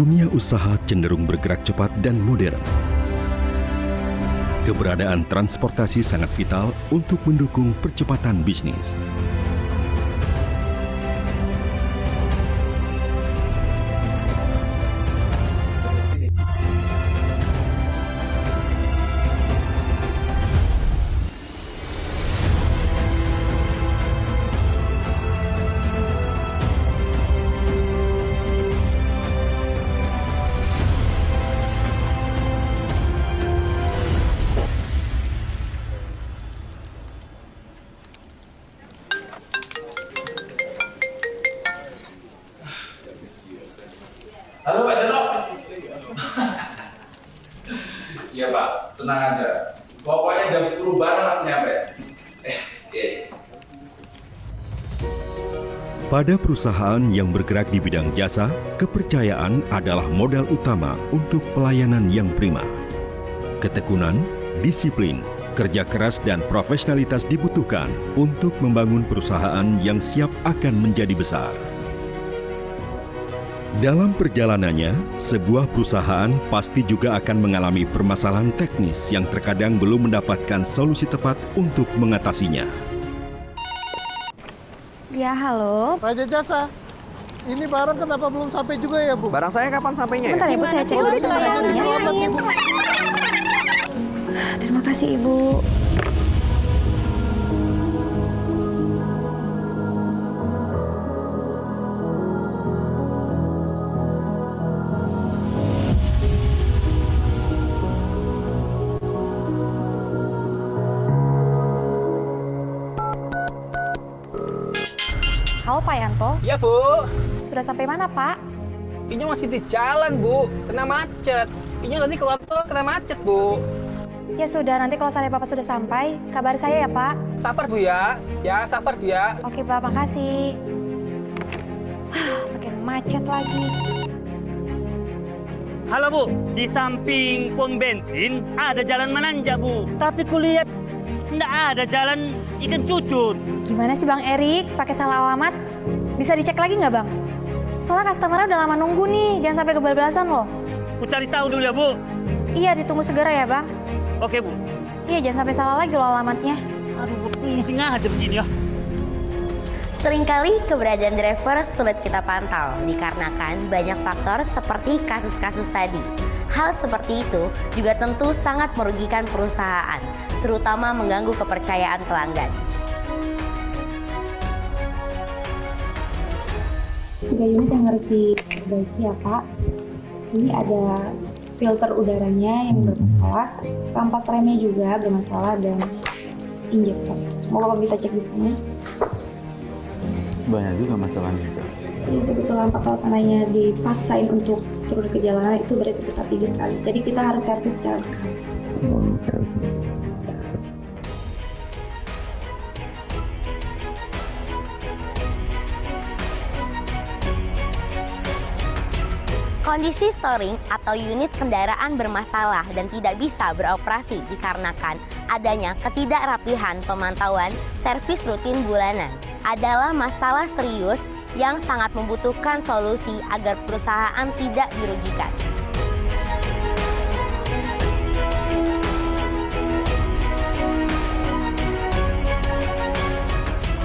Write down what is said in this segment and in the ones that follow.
Dunia usaha cenderung bergerak cepat dan modern. Keberadaan transportasi sangat vital untuk mendukung percepatan bisnis. Halo Pak Jono. Iya Pak, tenang aja. Pokoknya jam 10 bareng pasti nyampe. Pada perusahaan yang bergerak di bidang jasa, kepercayaan adalah modal utama untuk pelayanan yang prima. Ketekunan, disiplin, kerja keras dan profesionalitas dibutuhkan untuk membangun perusahaan yang siap akan menjadi besar. Dalam perjalanannya, sebuah perusahaan pasti juga akan mengalami permasalahan teknis yang terkadang belum mendapatkan solusi tepat untuk mengatasinya. Ya, halo. Raja Jasa, ini barang kenapa belum sampai juga ya, Bu? Barang saya kapan sampainya? Sebentar ya, Bu, saya cek dulu informasinya. Terima kasih, Ibu. Halo Pak Yanto. Iya Bu. Sudah sampai mana Pak? Inyo masih di jalan Bu, kena macet. Inyo tadi keluar tol kena macet Bu. Ya sudah, nanti kalau saya Bapak sudah sampai, kabari saya ya Pak. Sabar Bu ya, sabar Bu ya. Oke Pak, makasih. Pakai macet lagi. Halo Bu, di samping pom bensin ada jalan menanjak Bu. Tapi kulihat nggak ada jalan ikan cucut. Gimana sih Bang Erik? Pakai salah alamat? Bisa dicek lagi nggak Bang? Soalnya customer udah lama nunggu nih, jangan sampai kebablasan loh. Ku cari tahu dulu ya Bu. Iya, ditunggu segera ya Bang. Oke Bu. Iya, jangan sampai salah lagi loh alamatnya. Aduh, mesti ngajar begini ya. Seringkali keberadaan driver sulit kita pantau dikarenakan banyak faktor seperti kasus-kasus tadi. Hal seperti itu juga tentu sangat merugikan perusahaan, terutama mengganggu kepercayaan pelanggan. 3 unit yang harus diperbaiki ya Pak. Ini ada filter udaranya yang bermasalah, kampas remnya juga bermasalah dan injektor. Semoga Bapak bisa cek di sini. Banyak juga masalahnya itu. Jadi kebetulan Pak kalau seandainya dipaksain untuk turun ke jalanan itu beresiko besar tinggi sekali. Jadi kita harus servis secara berkala. Kondisi storing atau unit kendaraan bermasalah dan tidak bisa beroperasi dikarenakan adanya ketidakrapihan pemantauan servis rutin bulanan adalah masalah serius yang sangat membutuhkan solusi agar perusahaan tidak dirugikan.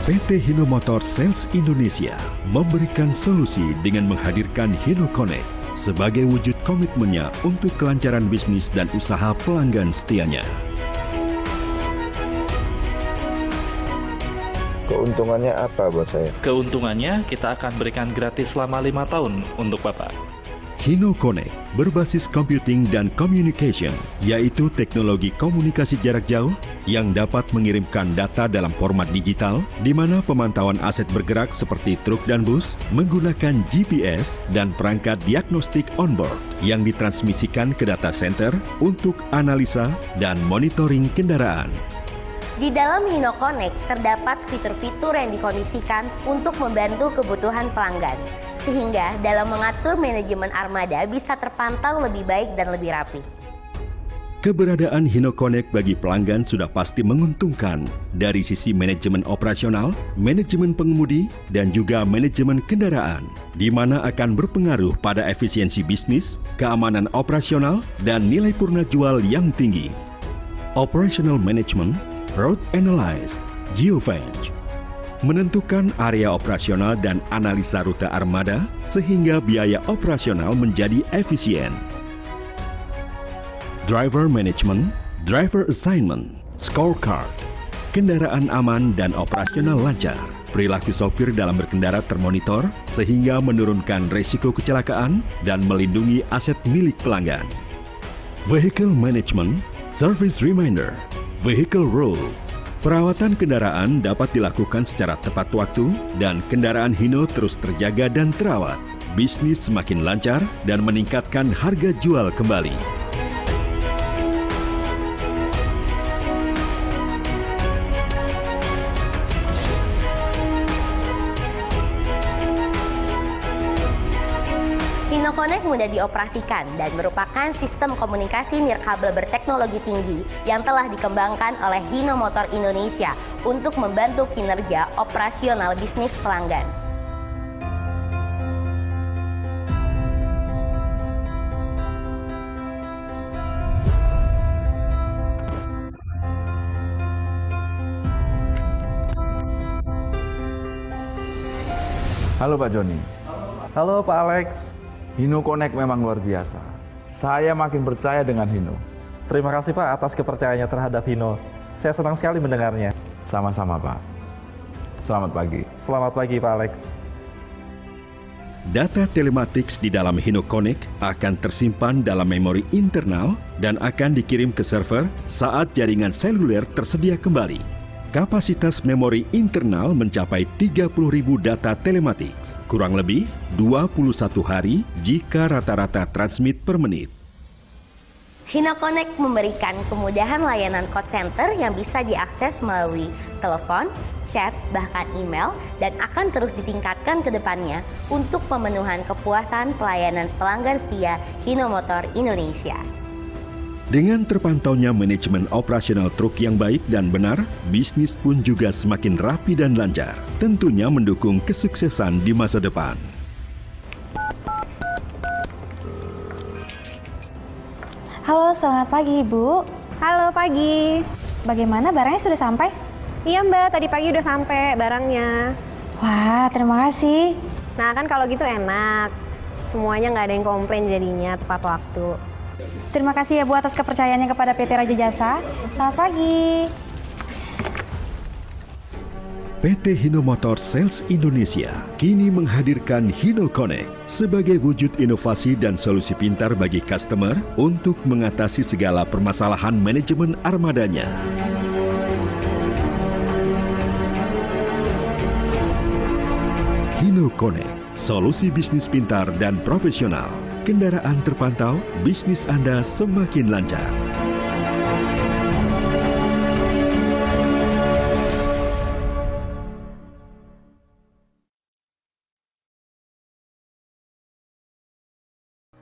PT Hino Motor Sales Indonesia memberikan solusi dengan menghadirkan Hino Connect sebagai wujud komitmennya untuk kelancaran bisnis dan usaha pelanggan setianya. Keuntungannya apa buat saya? Keuntungannya kita akan berikan gratis selama 5 tahun untuk Bapak. Hino Connect berbasis computing dan communication, yaitu teknologi komunikasi jarak jauh yang dapat mengirimkan data dalam format digital, di mana pemantauan aset bergerak seperti truk dan bus menggunakan GPS dan perangkat diagnostik onboard yang ditransmisikan ke data center untuk analisa dan monitoring kendaraan. Di dalam Hino Connect terdapat fitur-fitur yang dikondisikan untuk membantu kebutuhan pelanggan, sehingga dalam mengatur manajemen armada bisa terpantau lebih baik dan lebih rapi. Keberadaan HinoConnect bagi pelanggan sudah pasti menguntungkan dari sisi manajemen operasional, manajemen pengemudi, dan juga manajemen kendaraan, di mana akan berpengaruh pada efisiensi bisnis, keamanan operasional, dan nilai purna jual yang tinggi. Operational Management, Route Analyze, Geofence, menentukan area operasional dan analisa rute armada sehingga biaya operasional menjadi efisien. Driver Management, Driver Assignment, Scorecard, kendaraan aman dan operasional lancar. Perilaku sopir dalam berkendara termonitor sehingga menurunkan risiko kecelakaan dan melindungi aset milik pelanggan. Vehicle Management, Service Reminder, Vehicle Rule. Perawatan kendaraan dapat dilakukan secara tepat waktu dan kendaraan Hino terus terjaga dan terawat. Bisnis semakin lancar dan meningkatkan harga jual kembali. HinoConnect mudah dioperasikan dan merupakan sistem komunikasi nirkabel berteknologi tinggi yang telah dikembangkan oleh Hino Motor Indonesia untuk membantu kinerja operasional bisnis pelanggan. Halo Pak Joni. Halo Pak Alex. HinoConnect memang luar biasa. Saya makin percaya dengan Hino. Terima kasih Pak atas kepercayaannya terhadap Hino. Saya senang sekali mendengarnya. Sama-sama Pak. Selamat pagi. Selamat pagi Pak Alex. Data telematics di dalam HinoConnect akan tersimpan dalam memori internal dan akan dikirim ke server saat jaringan seluler tersedia kembali. Kapasitas memori internal mencapai 30.000 data telematics, kurang lebih 21 hari jika rata-rata transmit per menit. HinoConnect memberikan kemudahan layanan call center yang bisa diakses melalui telepon, chat, bahkan email, dan akan terus ditingkatkan ke depannya untuk pemenuhan kepuasan pelayanan pelanggan setia Hino Motor Indonesia. Dengan terpantaunya manajemen operasional truk yang baik dan benar, bisnis pun juga semakin rapi dan lancar, tentunya mendukung kesuksesan di masa depan. Halo, selamat pagi Ibu. Halo, pagi. Bagaimana barangnya sudah sampai? Iya Mbak, tadi pagi udah sampai barangnya. Wah, terima kasih. Nah kan kalau gitu enak. Semuanya nggak ada yang komplain jadinya tepat waktu. Terima kasih ya Bu atas kepercayaannya kepada PT Raja Jasa. Selamat pagi. PT Hino Motor Sales Indonesia kini menghadirkan HinoConnect sebagai wujud inovasi dan solusi pintar bagi customer untuk mengatasi segala permasalahan manajemen armadanya. HinoConnect, solusi bisnis pintar dan profesional. Kendaraan terpantau, bisnis Anda semakin lancar.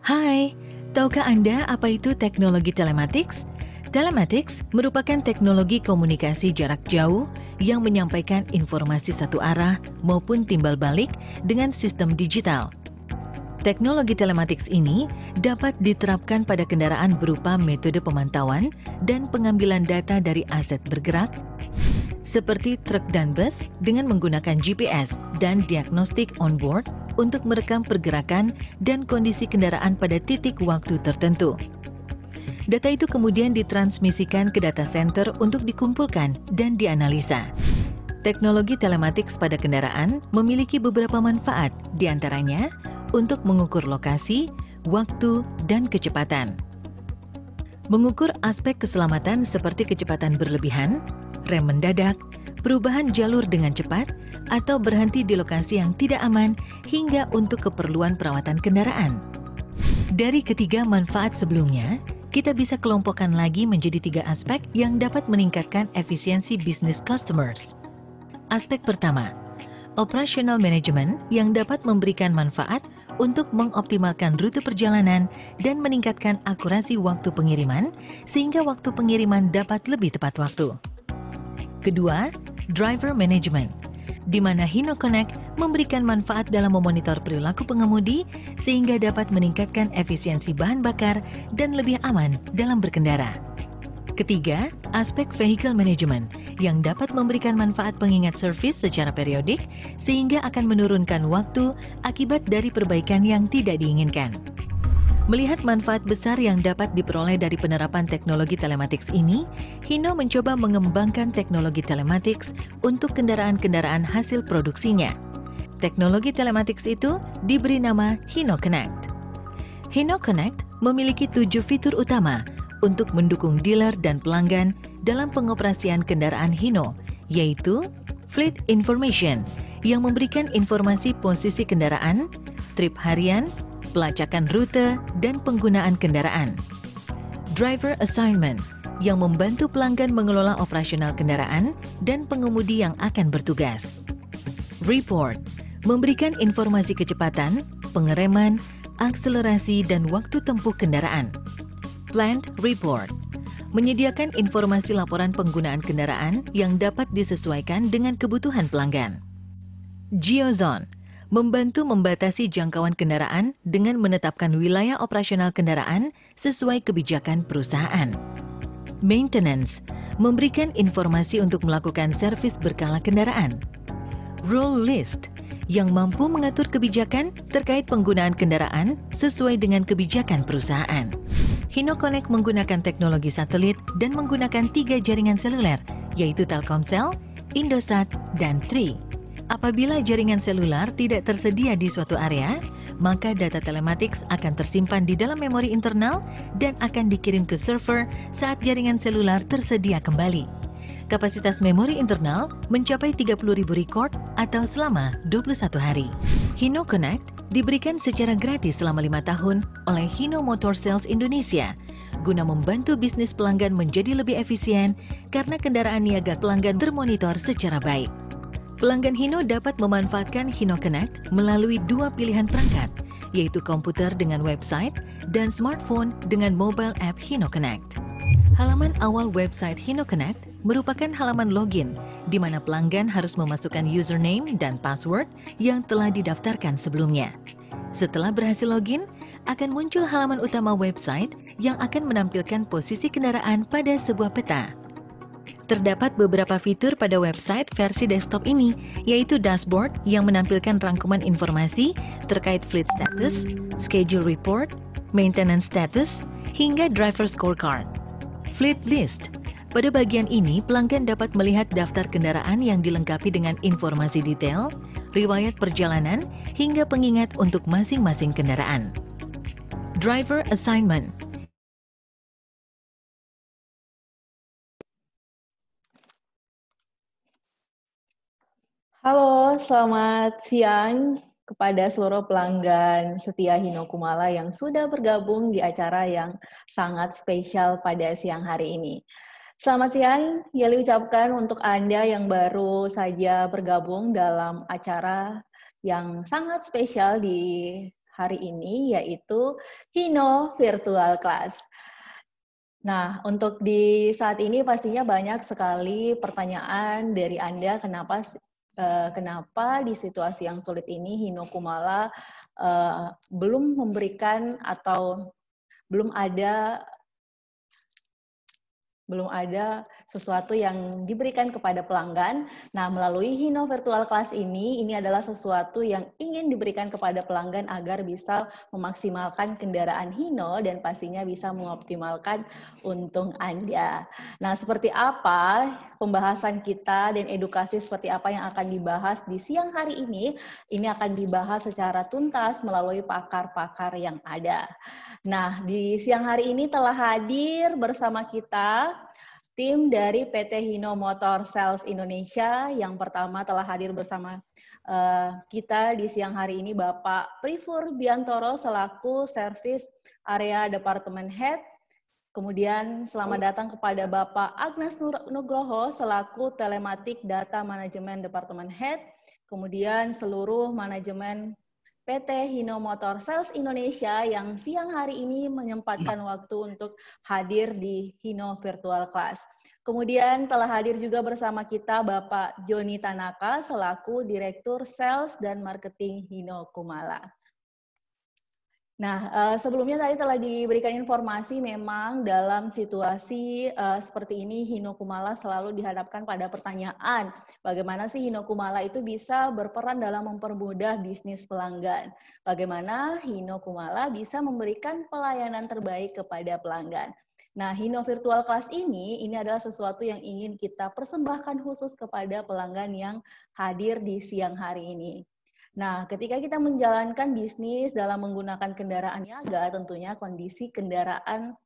Hai, tahukah Anda apa itu teknologi telematics? Telematics merupakan teknologi komunikasi jarak jauh yang menyampaikan informasi satu arah maupun timbal balik dengan sistem digital. Teknologi telematics ini dapat diterapkan pada kendaraan berupa metode pemantauan dan pengambilan data dari aset bergerak, seperti truk dan bus dengan menggunakan GPS dan diagnostik onboard untuk merekam pergerakan dan kondisi kendaraan pada titik waktu tertentu. Data itu kemudian ditransmisikan ke data center untuk dikumpulkan dan dianalisa. Teknologi telematics pada kendaraan memiliki beberapa manfaat, diantaranya untuk mengukur lokasi, waktu, dan kecepatan. Mengukur aspek keselamatan seperti kecepatan berlebihan, rem mendadak, perubahan jalur dengan cepat, atau berhenti di lokasi yang tidak aman hingga untuk keperluan perawatan kendaraan. Dari ketiga manfaat sebelumnya, kita bisa kelompokkan lagi menjadi 3 aspek yang dapat meningkatkan efisiensi bisnis customers. Aspek pertama, operational management yang dapat memberikan manfaat untuk mengoptimalkan rute perjalanan dan meningkatkan akurasi waktu pengiriman sehingga waktu pengiriman dapat lebih tepat waktu. Kedua, driver management, di mana Hino Connect memberikan manfaat dalam memonitor perilaku pengemudi sehingga dapat meningkatkan efisiensi bahan bakar dan lebih aman dalam berkendara. Ketiga, aspek vehicle management yang dapat memberikan manfaat pengingat servis secara periodik sehingga akan menurunkan waktu akibat dari perbaikan yang tidak diinginkan. Melihat manfaat besar yang dapat diperoleh dari penerapan teknologi telematics ini, Hino mencoba mengembangkan teknologi telematics untuk kendaraan-kendaraan hasil produksinya. Teknologi telematics itu diberi nama Hino Connect. Hino Connect memiliki 7 fitur utama untuk mendukung dealer dan pelanggan dalam pengoperasian kendaraan Hino, yaitu Fleet Information yang memberikan informasi posisi kendaraan, trip harian, pelacakan rute, dan penggunaan kendaraan. Driver Assignment yang membantu pelanggan mengelola operasional kendaraan dan pengemudi yang akan bertugas. Report memberikan informasi kecepatan, pengereman, akselerasi, dan waktu tempuh kendaraan. Plant Report menyediakan informasi laporan penggunaan kendaraan yang dapat disesuaikan dengan kebutuhan pelanggan. Geozone membantu membatasi jangkauan kendaraan dengan menetapkan wilayah operasional kendaraan sesuai kebijakan perusahaan. Maintenance memberikan informasi untuk melakukan servis berkala kendaraan. Rule List yang mampu mengatur kebijakan terkait penggunaan kendaraan sesuai dengan kebijakan perusahaan. Hino Connect menggunakan teknologi satelit dan menggunakan 3 jaringan seluler, yaitu Telkomsel, Indosat, dan Tri. Apabila jaringan seluler tidak tersedia di suatu area, maka data telematics akan tersimpan di dalam memori internal dan akan dikirim ke server saat jaringan seluler tersedia kembali. Kapasitas memori internal mencapai 30.000 record atau selama 21 hari. Hino Connect diberikan secara gratis selama 5 tahun oleh Hino Motor Sales Indonesia guna membantu bisnis pelanggan menjadi lebih efisien karena kendaraan niaga pelanggan termonitor secara baik. Pelanggan Hino dapat memanfaatkan Hino Connect melalui 2 pilihan perangkat, yaitu komputer dengan website dan smartphone dengan mobile app Hino Connect. Halaman awal website Hino Connect merupakan halaman login, di mana pelanggan harus memasukkan username dan password yang telah didaftarkan sebelumnya. Setelah berhasil login, akan muncul halaman utama website yang akan menampilkan posisi kendaraan pada sebuah peta. Terdapat beberapa fitur pada website versi desktop ini, yaitu dashboard yang menampilkan rangkuman informasi terkait fleet status, schedule report, maintenance status, hingga driver scorecard. Fleet list. Pada bagian ini, pelanggan dapat melihat daftar kendaraan yang dilengkapi dengan informasi detail, riwayat perjalanan, hingga pengingat untuk masing-masing kendaraan. Driver assignment. Halo, selamat siang kepada seluruh pelanggan setia Hino Kumala yang sudah bergabung di acara yang sangat spesial pada siang hari ini. Selamat siang, Yeli ucapkan untuk Anda yang baru saja bergabung dalam acara yang sangat spesial di hari ini, yaitu Hino Virtual Class. Nah, untuk di saat ini pastinya banyak sekali pertanyaan dari Anda, kenapa di situasi yang sulit ini Hino Kumala belum memberikan atau belum ada sesuatu yang diberikan kepada pelanggan. Nah, melalui Hino Virtual Class ini adalah sesuatu yang ingin diberikan kepada pelanggan agar bisa memaksimalkan kendaraan Hino dan pastinya bisa mengoptimalkan untung Anda. Nah, seperti apa pembahasan kita dan edukasi seperti apa yang akan dibahas di siang hari ini akan dibahas secara tuntas melalui pakar-pakar yang ada. Nah, di siang hari ini telah hadir bersama kita tim dari PT Hino Motor Sales Indonesia. Yang pertama telah hadir bersama kita di siang hari ini Bapak Prifur Biantoro selaku Service Area Department Head. Kemudian selamat datang kepada Bapak Agnes Nugroho selaku Telematik Data Management Department Head. Kemudian seluruh manajemen PT Hino Motor Sales Indonesia yang siang hari ini menyempatkan waktu untuk hadir di Hino Virtual Class. Kemudian telah hadir juga bersama kita Bapak Joni Tanaka selaku Direktur Sales dan Marketing Hino Kumala. Nah, sebelumnya tadi telah diberikan informasi memang dalam situasi seperti ini Hino Kumala selalu dihadapkan pada pertanyaan bagaimana sih Hino Kumala itu bisa berperan dalam mempermudah bisnis pelanggan. Bagaimana Hino Kumala bisa memberikan pelayanan terbaik kepada pelanggan. Nah, Hino Virtual Class ini adalah sesuatu yang ingin kita persembahkan khusus kepada pelanggan yang hadir di siang hari ini. Nah, ketika kita menjalankan bisnis dalam menggunakan kendaraan niaga, tentunya kondisi kendaraan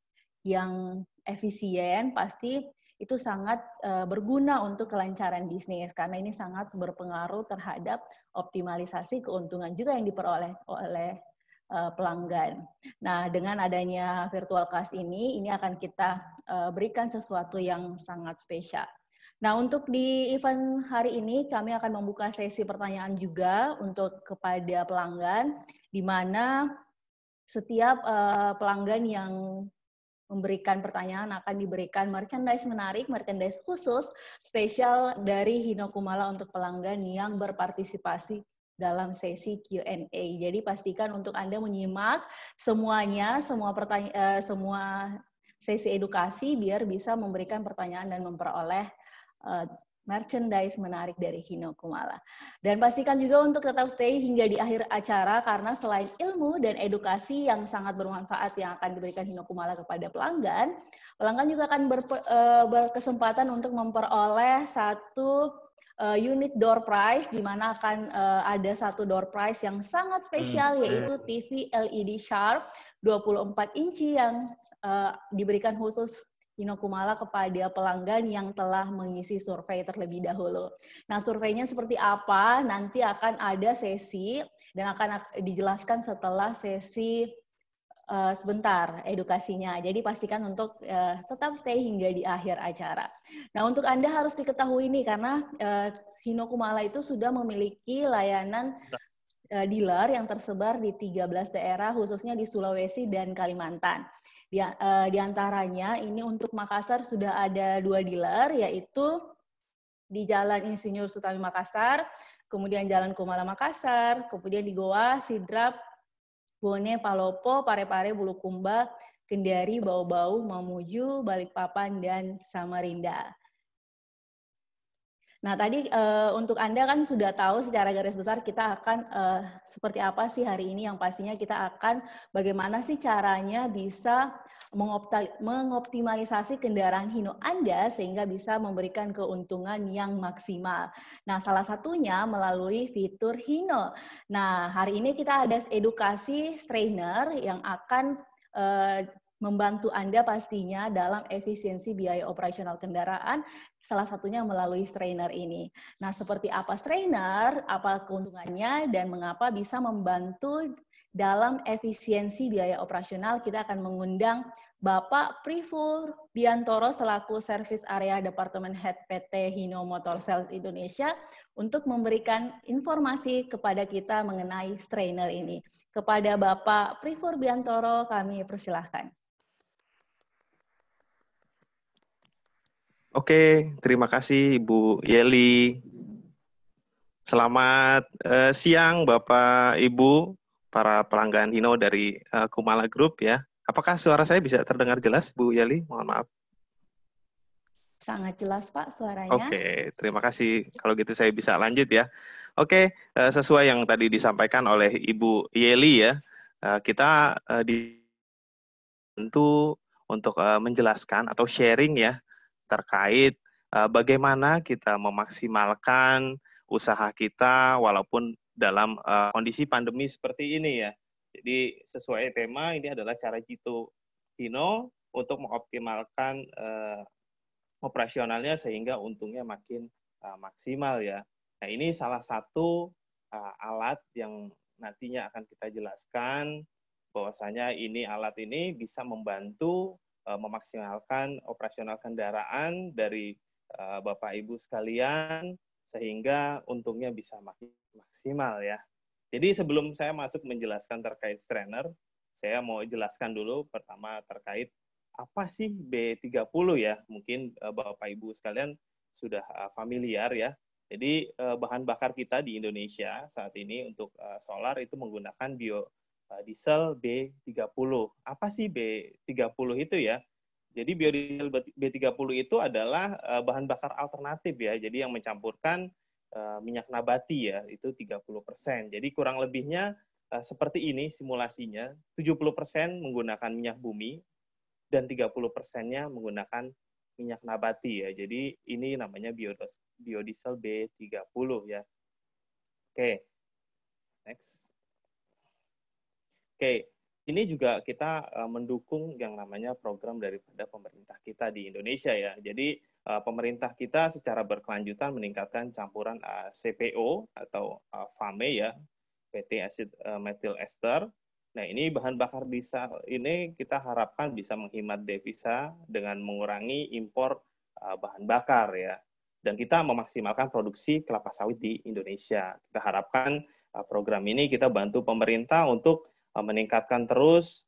yang efisien pasti itu sangat berguna untuk kelancaran bisnis, karena ini sangat berpengaruh terhadap optimalisasi keuntungan juga yang diperoleh oleh pelanggan. Nah, dengan adanya virtual class ini akan kita berikan sesuatu yang sangat spesial. Nah, untuk di event hari ini kami akan membuka sesi pertanyaan juga untuk kepada pelanggan, di mana setiap pelanggan yang memberikan pertanyaan akan diberikan merchandise menarik, merchandise khusus spesial dari Hino Kumala untuk pelanggan yang berpartisipasi dalam sesi Q&A. Jadi pastikan untuk Anda menyimak semuanya, semua sesi edukasi biar bisa memberikan pertanyaan dan memperoleh merchandise menarik dari Hino Kumala. Dan pastikan juga untuk tetap stay hingga di akhir acara karena selain ilmu dan edukasi yang sangat bermanfaat yang akan diberikan Hino Kumala kepada pelanggan, pelanggan juga akan berkesempatan untuk memperoleh satu unit door prize, di mana akan ada satu door prize yang sangat spesial, yaitu TV LED Sharp 24 inci yang diberikan khusus Hino Kumala kepada pelanggan yang telah mengisi survei terlebih dahulu. Nah, surveinya seperti apa? Nanti akan ada sesi dan akan dijelaskan setelah sesi sebentar edukasinya. Jadi pastikan untuk tetap stay hingga di akhir acara. Nah, untuk Anda harus diketahui nih karena Hino Kumala itu sudah memiliki layanan dealer yang tersebar di 13 daerah khususnya di Sulawesi dan Kalimantan. Di antaranya ini untuk Makassar sudah ada 2 dealer, yaitu di Jalan Insinyur Sutami Makassar, kemudian Jalan Kumala Makassar, kemudian di Goa, Sidrap, Bone, Palopo, Parepare, Bulukumba, Kendari, Bau-Bau, Mamuju, Balikpapan, dan Samarinda. Nah, tadi untuk Anda kan sudah tahu secara garis besar kita akan seperti apa sih hari ini, yang pastinya kita akan bagaimana sih caranya bisa mengoptimalisasi kendaraan Hino Anda sehingga bisa memberikan keuntungan yang maksimal. Nah, salah satunya melalui fitur Hino. Nah, hari ini kita ada edukasi trainer yang akan membantu Anda pastinya dalam efisiensi biaya operasional kendaraan, salah satunya melalui strainer ini. Nah, seperti apa strainer, apa keuntungannya, dan mengapa bisa membantu dalam efisiensi biaya operasional, kita akan mengundang Bapak Prifur Biantoro selaku Service Area Department Head PT Hino Motor Sales Indonesia untuk memberikan informasi kepada kita mengenai strainer ini. Kepada Bapak Prifur Biantoro, kami persilahkan. Oke, terima kasih Ibu Yeli. Selamat siang Bapak Ibu, para pelanggan Hino dari Kumala Group ya. Apakah suara saya bisa terdengar jelas Bu Yeli? Mohon maaf. Sangat jelas Pak suaranya. Oke, terima kasih. Kalau gitu saya bisa lanjut ya. Oke, sesuai yang tadi disampaikan oleh Ibu Yeli ya, kita dibantu untuk menjelaskan atau sharing ya, terkait bagaimana kita memaksimalkan usaha kita walaupun dalam kondisi pandemi seperti ini ya. Jadi sesuai tema ini adalah cara Jitu Hino untuk mengoptimalkan operasionalnya sehingga untungnya makin maksimal ya. Nah, ini salah satu alat yang nantinya akan kita jelaskan bahwasanya alat ini bisa membantu memaksimalkan operasional kendaraan dari Bapak Ibu sekalian sehingga untungnya bisa makin maksimal ya. Jadi sebelum saya masuk menjelaskan terkait strainer, saya mau jelaskan dulu pertama terkait apa sih B30 ya. Mungkin Bapak Ibu sekalian sudah familiar ya. Jadi bahan bakar kita di Indonesia saat ini untuk solar itu menggunakan biodiesel B30. Apa sih B30 itu ya? Jadi biodiesel B30 itu adalah bahan bakar alternatif ya. Jadi yang mencampurkan minyak nabati ya, itu 30%. Jadi kurang lebihnya seperti ini simulasinya, 70% menggunakan minyak bumi dan 30%-nya menggunakan minyak nabati ya. Jadi ini namanya biodiesel B30 ya. Oke. Next. Oke, ini juga kita mendukung yang namanya program daripada pemerintah kita di Indonesia ya. Jadi pemerintah kita secara berkelanjutan meningkatkan campuran CPO atau FAME ya, fatty acid methyl ester. Nah, ini bahan bakar diesel ini kita harapkan bisa menghemat devisa dengan mengurangi impor bahan bakar ya. Dan kita memaksimalkan produksi kelapa sawit di Indonesia. Kita harapkan program ini kita bantu pemerintah untuk meningkatkan terus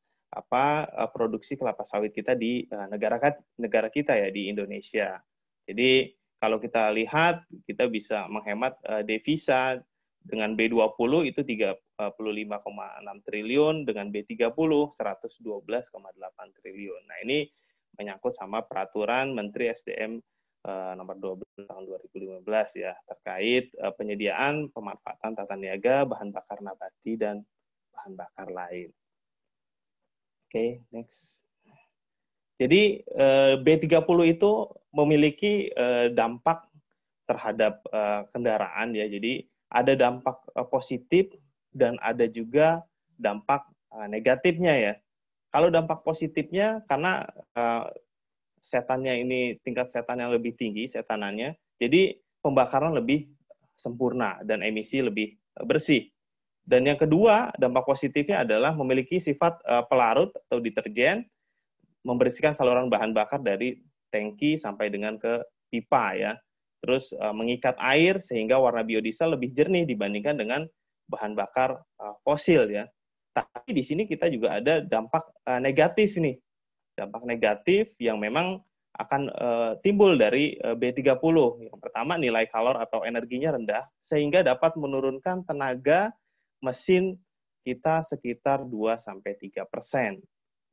produksi kelapa sawit kita di negara kita ya, di Indonesia. Jadi kalau kita lihat, kita bisa menghemat devisa dengan B20 itu 35,6 triliun, dengan B30 112,8 triliun. Nah, ini menyangkut sama peraturan Menteri SDM nomor 12 tahun 2015 ya, terkait penyediaan pemanfaatan tata niaga bahan bakar nabati dan bahan bakar lain. Oke, next. Jadi B30 itu memiliki dampak terhadap kendaraan ya. Jadi ada dampak positif dan ada juga dampak negatifnya ya. Kalau dampak positifnya karena setannya ini tingkat setannya lebih tinggi, setanannya, jadi pembakaran lebih sempurna dan emisi lebih bersih. Dan yang kedua, dampak positifnya adalah memiliki sifat pelarut atau deterjen, membersihkan saluran bahan bakar dari tangki sampai dengan ke pipa ya. Terus mengikat air sehingga warna biodiesel lebih jernih dibandingkan dengan bahan bakar fosil ya. Tapi di sini kita juga ada dampak negatif nih. Dampak negatif yang memang akan timbul dari B30. Yang pertama, nilai kalor atau energinya rendah sehingga dapat menurunkan tenaga mesin kita sekitar 2-3%.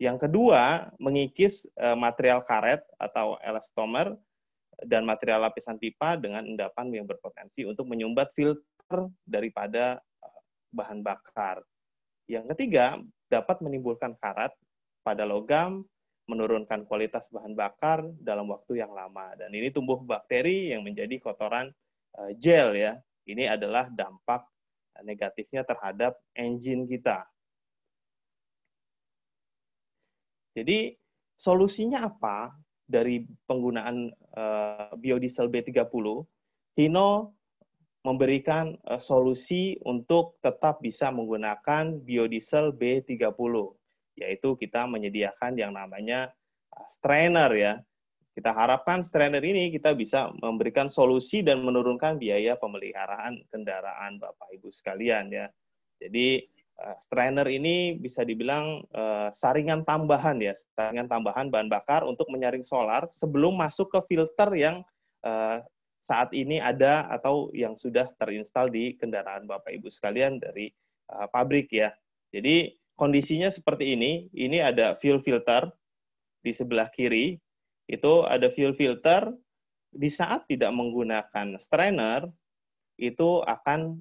Yang kedua, mengikis material karet atau elastomer dan material lapisan pipa dengan endapan yang berpotensi untuk menyumbat filter daripada bahan bakar. Yang ketiga, dapat menimbulkan karat pada logam, menurunkan kualitas bahan bakar dalam waktu yang lama. Dan ini tumbuh bakteri yang menjadi kotoran gel ya. Ini adalah dampak negatifnya terhadap engine kita. Jadi solusinya apa dari penggunaan biodiesel B30? Hino memberikan solusi untuk tetap bisa menggunakan biodiesel B30, yaitu kita menyediakan yang namanya strainer ya. Kita harapkan strainer ini kita bisa memberikan solusi dan menurunkan biaya pemeliharaan kendaraan Bapak Ibu sekalian ya. Jadi strainer ini bisa dibilang saringan tambahan ya, saringan tambahan bahan bakar untuk menyaring solar sebelum masuk ke filter yang saat ini ada atau yang sudah terinstal di kendaraan Bapak Ibu sekalian dari pabrik ya. Jadi kondisinya seperti ini ada fuel filter di sebelah kiri, itu ada fuel filter. Di saat tidak menggunakan strainer, itu akan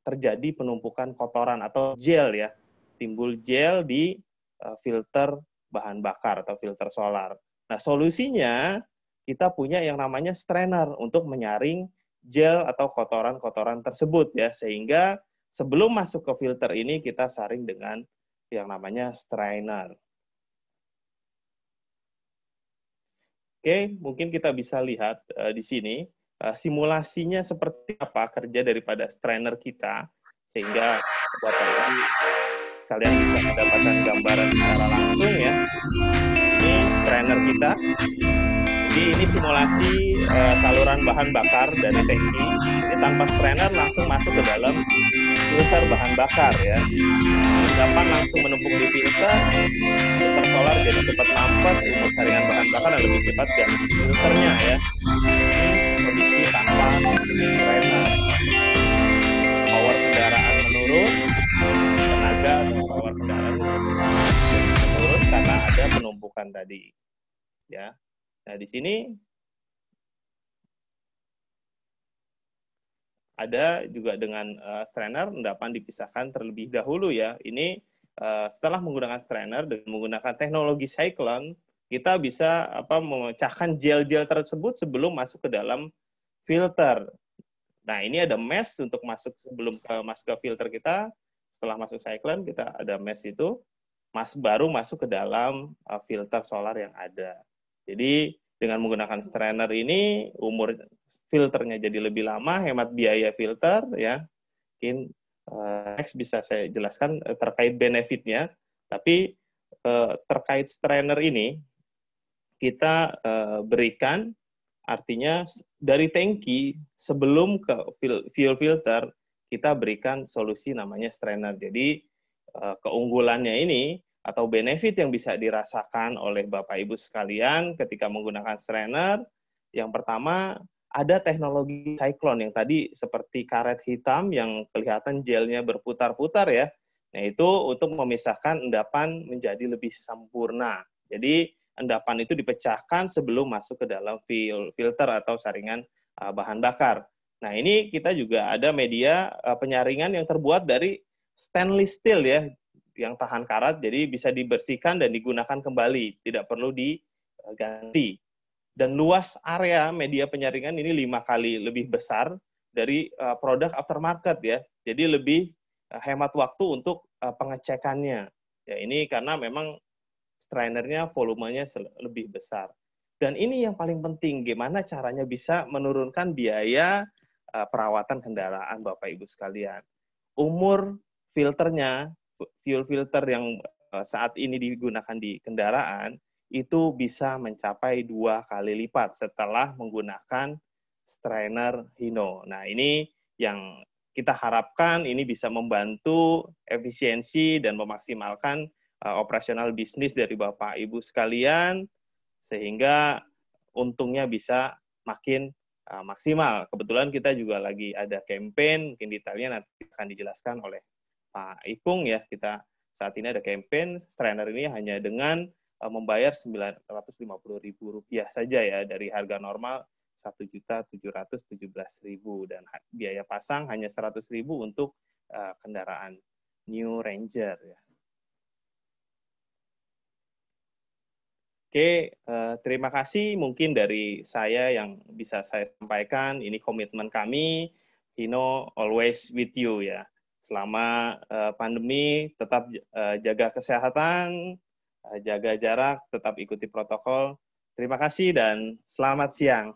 terjadi penumpukan kotoran atau gel ya, timbul gel di filter bahan bakar atau filter solar. Nah, solusinya kita punya yang namanya strainer untuk menyaring gel atau kotoran-kotoran tersebut ya, sehingga sebelum masuk ke filter ini kita saring dengan yang namanya strainer. Oke, mungkin kita bisa lihat di sini simulasinya seperti apa kerja daripada strainer kita, sehingga Bapak Ibu kalian bisa mendapatkan gambaran secara langsung ya. Ini strainer kita. Jadi ini simulasi saluran bahan bakar dari tangki. Ini tanpa strainer langsung masuk ke dalam filter bahan bakar ya. Endapan langsung menumpuk di filter solar jadi cepat mampet, umur saringan bahan bakar dan lebih cepat ganti filternya ya. Ini kondisi tanpa strainer. Power kendaraan menurun, tenaga atau power kendaraan menurun karena ada penumpukan tadi. Ya. Nah, di sini ada juga dengan strainer endapan dipisahkan terlebih dahulu ya. Ini setelah menggunakan strainer dengan menggunakan teknologi cyclone, kita bisa memecahkan gel-gel tersebut sebelum masuk ke dalam filter. Nah, ini ada mesh untuk masuk sebelum masuk ke filter kita. Setelah masuk cyclone, kita ada mesh itu, baru masuk ke dalam filter solar yang ada. Jadi dengan menggunakan strainer ini umur filternya jadi lebih lama, hemat biaya filter ya. Mungkin next bisa saya jelaskan terkait benefitnya. Tapi terkait strainer ini kita berikan artinya dari tangki sebelum ke fuel filter kita berikan solusi namanya strainer. Jadi keunggulannya ini atau benefit yang bisa dirasakan oleh Bapak Ibu sekalian ketika menggunakan strainer, yang pertama ada teknologi cyclone yang tadi seperti karet hitam yang kelihatan gelnya berputar-putar ya. Nah, itu untuk memisahkan endapan menjadi lebih sempurna. Jadi endapan itu dipecahkan sebelum masuk ke dalam filter atau saringan bahan bakar. Nah, ini kita juga ada media penyaringan yang terbuat dari stainless steel ya, yang tahan karat, jadi bisa dibersihkan dan digunakan kembali, tidak perlu diganti. Dan luas area media penyaringan ini 5 kali lebih besar dari produk aftermarket ya, jadi lebih hemat waktu untuk pengecekannya. Ya, ini karena memang strainernya volumenya lebih besar. Dan ini yang paling penting, gimana caranya bisa menurunkan biaya perawatan kendaraan Bapak Ibu sekalian. Umur filternya, fuel filter yang saat ini digunakan di kendaraan, itu bisa mencapai 2 kali lipat setelah menggunakan strainer Hino. Nah, ini yang kita harapkan ini bisa membantu efisiensi dan memaksimalkan operasional bisnis dari Bapak Ibu sekalian, sehingga untungnya bisa makin maksimal. Kebetulan kita juga lagi ada campaign, mungkin detailnya nanti akan dijelaskan oleh Pak Ipung ya. Kita saat ini ada campaign strainer ini hanya dengan membayar Rp950.000 saja ya, dari harga normal Rp1.717.000 dan biaya pasang hanya Rp100.000 untuk kendaraan New Ranger ya. Oke, terima kasih mungkin dari saya yang bisa saya sampaikan. Ini komitmen kami, Hino always with you ya. Selama pandemi tetap jaga kesehatan, jaga jarak, tetap ikuti protokol. Terima kasih dan selamat siang.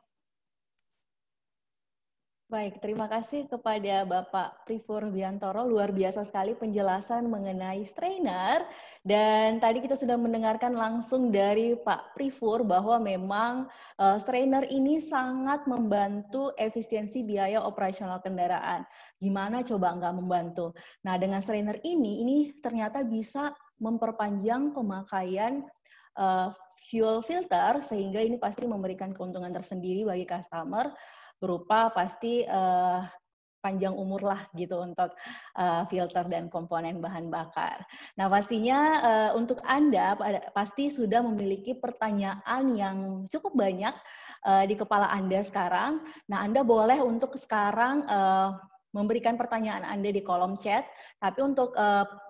Baik, terima kasih kepada Bapak Prifur Biantoro. Luar biasa sekali penjelasan mengenai strainer. Dan tadi kita sudah mendengarkan langsung dari Pak Prifur bahwa memang strainer ini sangat membantu efisiensi biaya operasional kendaraan. Gimana coba nggak membantu? Nah, dengan strainer ini ternyata bisa memperpanjang pemakaian fuel filter, sehingga ini pasti memberikan keuntungan tersendiri bagi customer, berupa pasti panjang umur lah gitu untuk filter dan komponen bahan bakar. Nah, pastinya untuk Anda pasti sudah memiliki pertanyaan yang cukup banyak di kepala Anda sekarang. Nah, Anda boleh untuk sekarang memberikan pertanyaan Anda di kolom chat, tapi untuk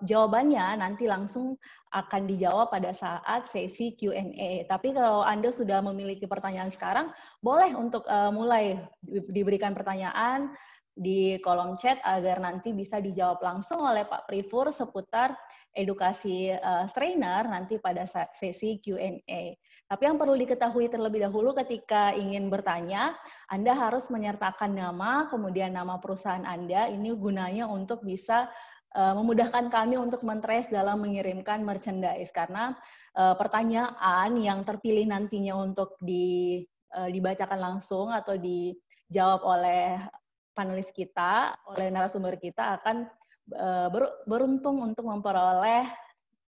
jawabannya nanti langsung akan dijawab pada saat sesi Q&A. Tapi kalau Anda sudah memiliki pertanyaan sekarang, boleh untuk mulai diberikan pertanyaan di kolom chat agar nanti bisa dijawab langsung oleh Pak Prifur seputar edukasi strainer nanti pada sesi Q&A. Tapi yang perlu diketahui terlebih dahulu ketika ingin bertanya, Anda harus menyertakan nama, kemudian nama perusahaan Anda. Ini gunanya untuk bisa memudahkan kami untuk men-trace dalam mengirimkan merchandise. Karena pertanyaan yang terpilih nantinya untuk dibacakan langsung atau dijawab oleh panelis kita, oleh narasumber kita akan beruntung untuk memperoleh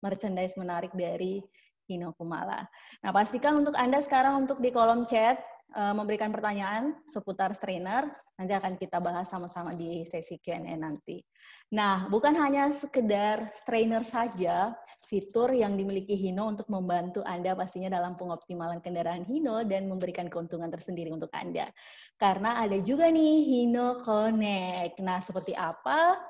merchandise menarik dari Hino Kumala. Nah, pastikan untuk Anda sekarang untuk di kolom chat memberikan pertanyaan seputar strainer, nanti akan kita bahas sama-sama di sesi Q&A nanti. Nah, bukan hanya sekedar strainer saja, fitur yang dimiliki Hino untuk membantu Anda pastinya dalam pengoptimalan kendaraan Hino dan memberikan keuntungan tersendiri untuk Anda. Karena ada juga nih Hino Connect. Nah, seperti apa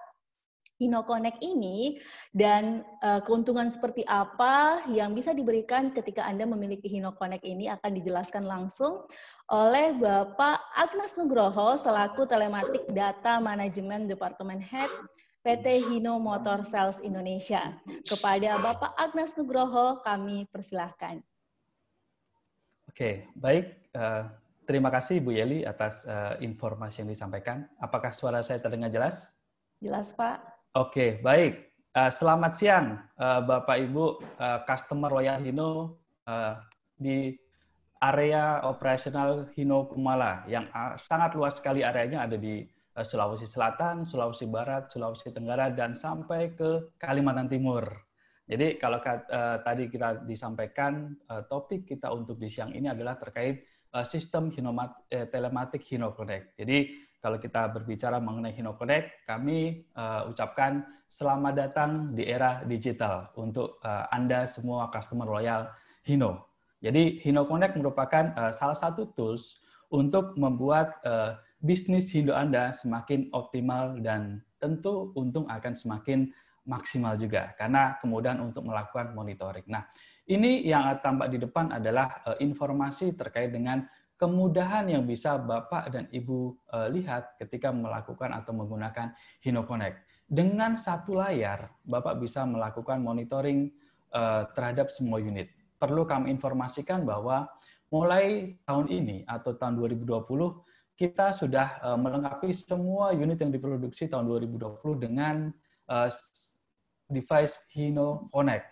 Hino Connect ini dan keuntungan seperti apa yang bisa diberikan ketika Anda memiliki Hino Connect ini akan dijelaskan langsung oleh Bapak Agnas Nugroho selaku Telematik Data Management Department Head PT Hino Motor Sales Indonesia. Kepada Bapak Agnas Nugroho kami persilahkan. Oke, baik. Terima kasih Bu Yeli atas informasi yang disampaikan. Apakah suara saya terdengar jelas? Jelas, Pak. Oke, baik. Selamat siang, Bapak Ibu customer loyal Hino di area operasional Hino Kumala yang sangat luas sekali areanya, ada di Sulawesi Selatan, Sulawesi Barat, Sulawesi Tenggara, dan sampai ke Kalimantan Timur. Jadi kalau tadi kita disampaikan topik kita untuk di siang ini adalah terkait sistem telematik Hino Connect. Jadi kalau kita berbicara mengenai Hino Connect, kami ucapkan selamat datang di era digital untuk Anda semua customer loyal Hino. Jadi Hino Connect merupakan salah satu tools untuk membuat bisnis Hino Anda semakin optimal dan tentu untung akan semakin maksimal juga karena kemudahan untuk melakukan monitoring. Nah, ini yang tampak di depan adalah informasi terkait dengan kemudahan yang bisa Bapak dan Ibu lihat ketika melakukan atau menggunakan Hino Connect. Dengan satu layar, Bapak bisa melakukan monitoring terhadap semua unit. Perlu kami informasikan bahwa mulai tahun ini atau tahun 2020, kita sudah melengkapi semua unit yang diproduksi tahun 2020 dengan device Hino Connect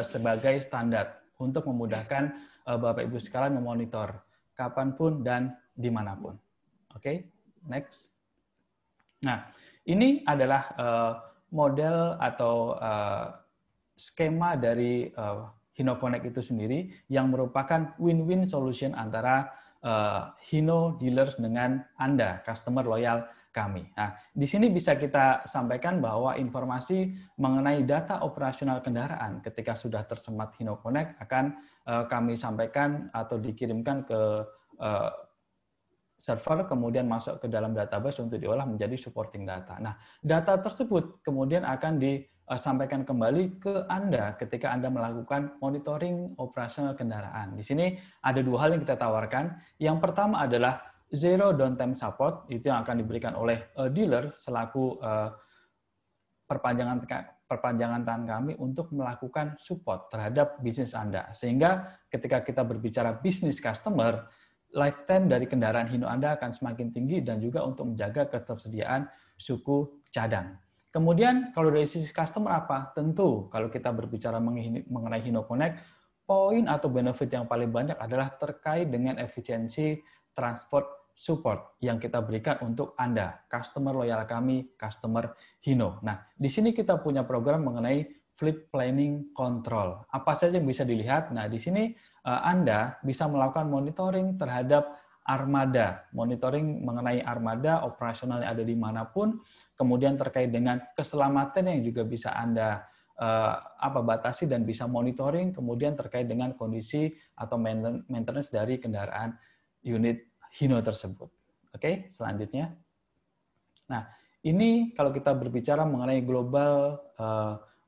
sebagai standar untuk memudahkan Bapak Ibu sekalian memonitor kapanpun dan dimanapun. Oke, next. Nah, ini adalah model atau skema dari Hino Connect itu sendiri yang merupakan win-win solution antara Hino dealers dengan Anda, customer loyal kami. Nah, di sini bisa kita sampaikan bahwa informasi mengenai data operasional kendaraan ketika sudah tersemat Hino Connect akan kami sampaikan atau dikirimkan ke server, kemudian masuk ke dalam database untuk diolah menjadi supporting data. Nah, data tersebut kemudian akan disampaikan kembali ke Anda ketika Anda melakukan monitoring operasional kendaraan. Di sini ada dua hal yang kita tawarkan. Yang pertama adalah zero downtime support, itu yang akan diberikan oleh dealer selaku perpanjangan tangan kami untuk melakukan support terhadap bisnis Anda. Sehingga ketika kita berbicara bisnis customer, lifetime dari kendaraan Hino Anda akan semakin tinggi dan juga untuk menjaga ketersediaan suku cadang. Kemudian kalau dari sisi customer apa? Tentu kalau kita berbicara mengenai Hino Connect, poin atau benefit yang paling banyak adalah terkait dengan efisiensi transport support yang kita berikan untuk Anda, customer loyal kami, customer Hino. Nah, di sini kita punya program mengenai fleet planning control. Apa saja yang bisa dilihat? Nah, di sini Anda bisa melakukan monitoring terhadap armada, monitoring mengenai armada operasional yang ada dimanapun, kemudian terkait dengan keselamatan yang juga bisa Anda batasi dan bisa monitoring, kemudian terkait dengan kondisi atau maintenance dari kendaraan unit Hino tersebut. Oke, selanjutnya. Nah, ini kalau kita berbicara mengenai global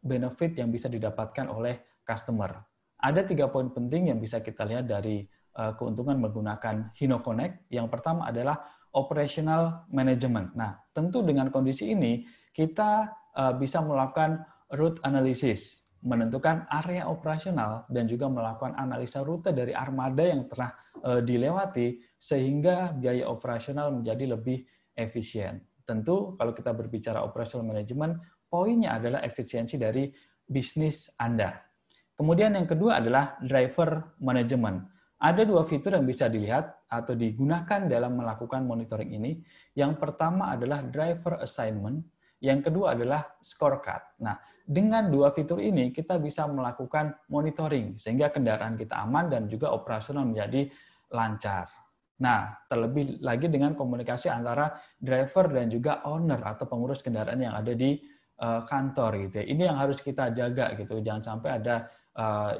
benefit yang bisa didapatkan oleh customer. Ada 3 poin penting yang bisa kita lihat dari keuntungan menggunakan Hino Connect. Yang pertama adalah operational management. Nah, tentu dengan kondisi ini, kita bisa melakukan route analysis, menentukan area operasional, dan juga melakukan analisa rute dari armada yang telah dilewati, sehingga biaya operasional menjadi lebih efisien. Tentu kalau kita berbicara operational management, poinnya adalah efisiensi dari bisnis Anda. Kemudian yang kedua adalah driver management. Ada dua fitur yang bisa dilihat atau digunakan dalam melakukan monitoring ini. Yang pertama adalah driver assignment, yang kedua adalah scorecard. Nah, dengan dua fitur ini kita bisa melakukan monitoring sehingga kendaraan kita aman dan juga operasional menjadi lancar. Nah, terlebih lagi dengan komunikasi antara driver dan juga owner atau pengurus kendaraan yang ada di kantor gitu ya. Ini yang harus kita jaga gitu. Jangan sampai ada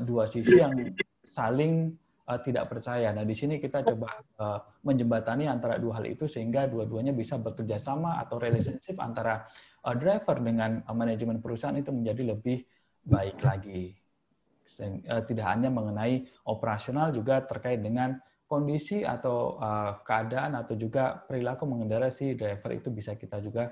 dua sisi yang saling tidak percaya. Nah, di sini kita coba menjembatani antara dua hal itu sehingga dua-duanya bisa bekerja sama atau relationship antara driver dengan manajemen perusahaan itu menjadi lebih baik lagi. Tidak hanya mengenai operasional, juga terkait dengan kondisi atau keadaan atau juga perilaku mengendarai si driver itu bisa kita juga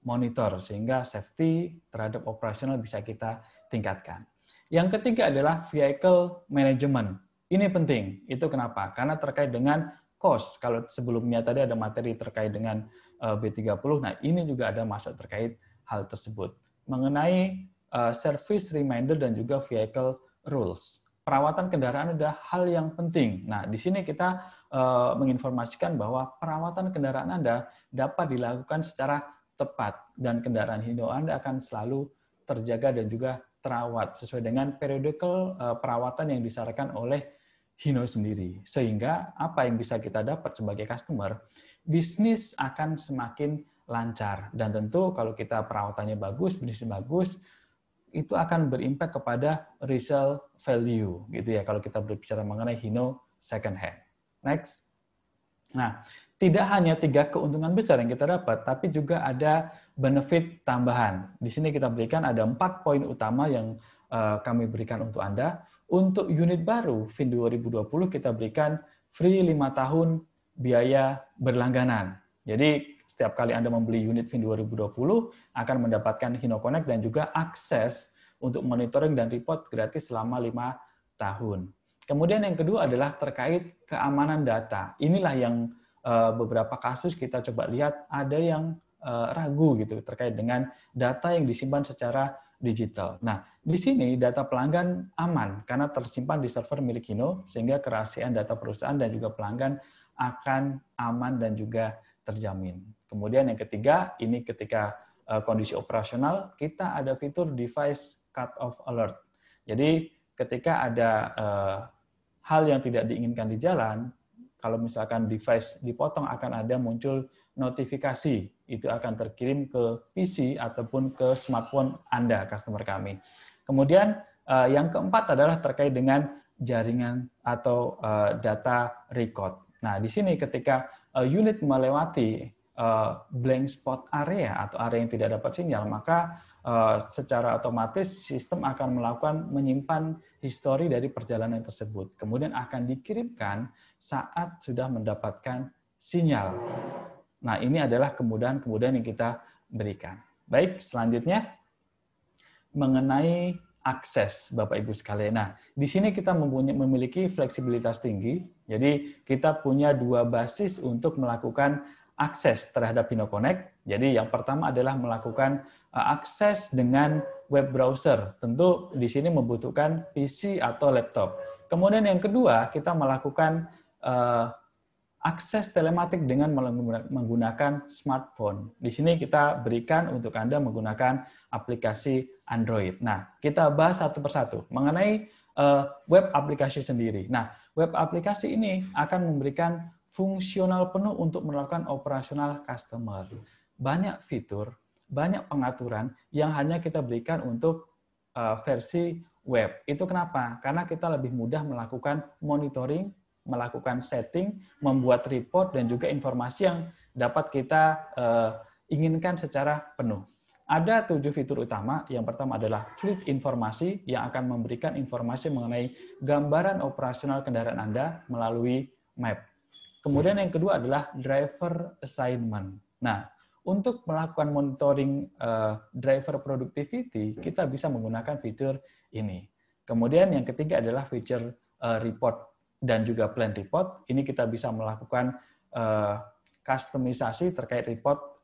monitor sehingga safety terhadap operasional bisa kita tingkatkan. Yang ketiga adalah vehicle management. Ini penting. Itu kenapa? Karena terkait dengan cost. Kalau sebelumnya tadi ada materi terkait dengan B30, nah ini juga ada masuk terkait hal tersebut. Mengenai service reminder dan juga vehicle rules. Perawatan kendaraan adalah hal yang penting. Nah, di sini kita menginformasikan bahwa perawatan kendaraan Anda dapat dilakukan secara tepat dan kendaraan Hino Anda akan selalu terjaga dan juga terawat sesuai dengan periodical perawatan yang disarankan oleh Hino sendiri. Sehingga apa yang bisa kita dapat sebagai customer, bisnis akan semakin lancar. Dan tentu kalau kita perawatannya bagus, bisnis bagus, itu akan berimpact kepada resale value gitu ya kalau kita berbicara mengenai Hino second hand. Next. Nah, tidak hanya 3 keuntungan besar yang kita dapat, tapi juga ada benefit tambahan. Di sini kita berikan ada 4 poin utama yang kami berikan untuk Anda. Untuk unit baru VIN 2020 kita berikan free 5 tahun biaya berlangganan. Jadi setiap kali Anda membeli unit VIN 2020 akan mendapatkan Hino Connect dan juga akses untuk monitoring dan report gratis selama 5 tahun. Kemudian yang kedua adalah terkait keamanan data. Inilah yang beberapa kasus kita coba lihat ada yang ragu gitu terkait dengan data yang disimpan secara digital. Nah, di sini data pelanggan aman karena tersimpan di server milik Hino sehingga kerahasiaan data perusahaan dan juga pelanggan akan aman dan juga terjamin. Kemudian yang ketiga, ini ketika kondisi operasional, kita ada fitur device cut-off alert. Jadi ketika ada hal yang tidak diinginkan di jalan, kalau misalkan device dipotong akan ada muncul notifikasi. Itu akan terkirim ke PC ataupun ke smartphone Anda, customer kami. Kemudian yang keempat adalah terkait dengan jaringan atau data record. Nah, di sini ketika unit melewati blank spot area atau area yang tidak dapat sinyal, maka secara otomatis sistem akan melakukan menyimpan histori dari perjalanan tersebut. Kemudian akan dikirimkan saat sudah mendapatkan sinyal. Nah, ini adalah kemudahan-kemudahan yang kita berikan. Baik, selanjutnya mengenai akses, Bapak Ibu sekalian. Nah, di sini kita memiliki fleksibilitas tinggi. Jadi, kita punya 2 basis untuk melakukan akses terhadap Hino Connect. Jadi, yang pertama adalah melakukan akses dengan web browser. Tentu di sini membutuhkan PC atau laptop. Kemudian yang kedua, kita melakukan akses telematik dengan menggunakan smartphone. Di sini kita berikan untuk Anda menggunakan aplikasi Android. Nah, kita bahas satu persatu mengenai web aplikasi sendiri. Nah, web aplikasi ini akan memberikan fungsional penuh untuk melakukan operasional customer. Banyak fitur, banyak pengaturan yang hanya kita berikan untuk versi web. Itu kenapa? Karena kita lebih mudah melakukan monitoring, melakukan setting, membuat report, dan juga informasi yang dapat kita inginkan secara penuh. Ada 7 fitur utama. Yang pertama adalah fleet informasi yang akan memberikan informasi mengenai gambaran operasional kendaraan Anda melalui map. Kemudian yang kedua adalah driver assignment. Nah, untuk melakukan monitoring driver productivity, kita bisa menggunakan fitur ini. Kemudian yang ketiga adalah fitur report dan juga plan report. Ini kita bisa melakukan kustomisasi terkait report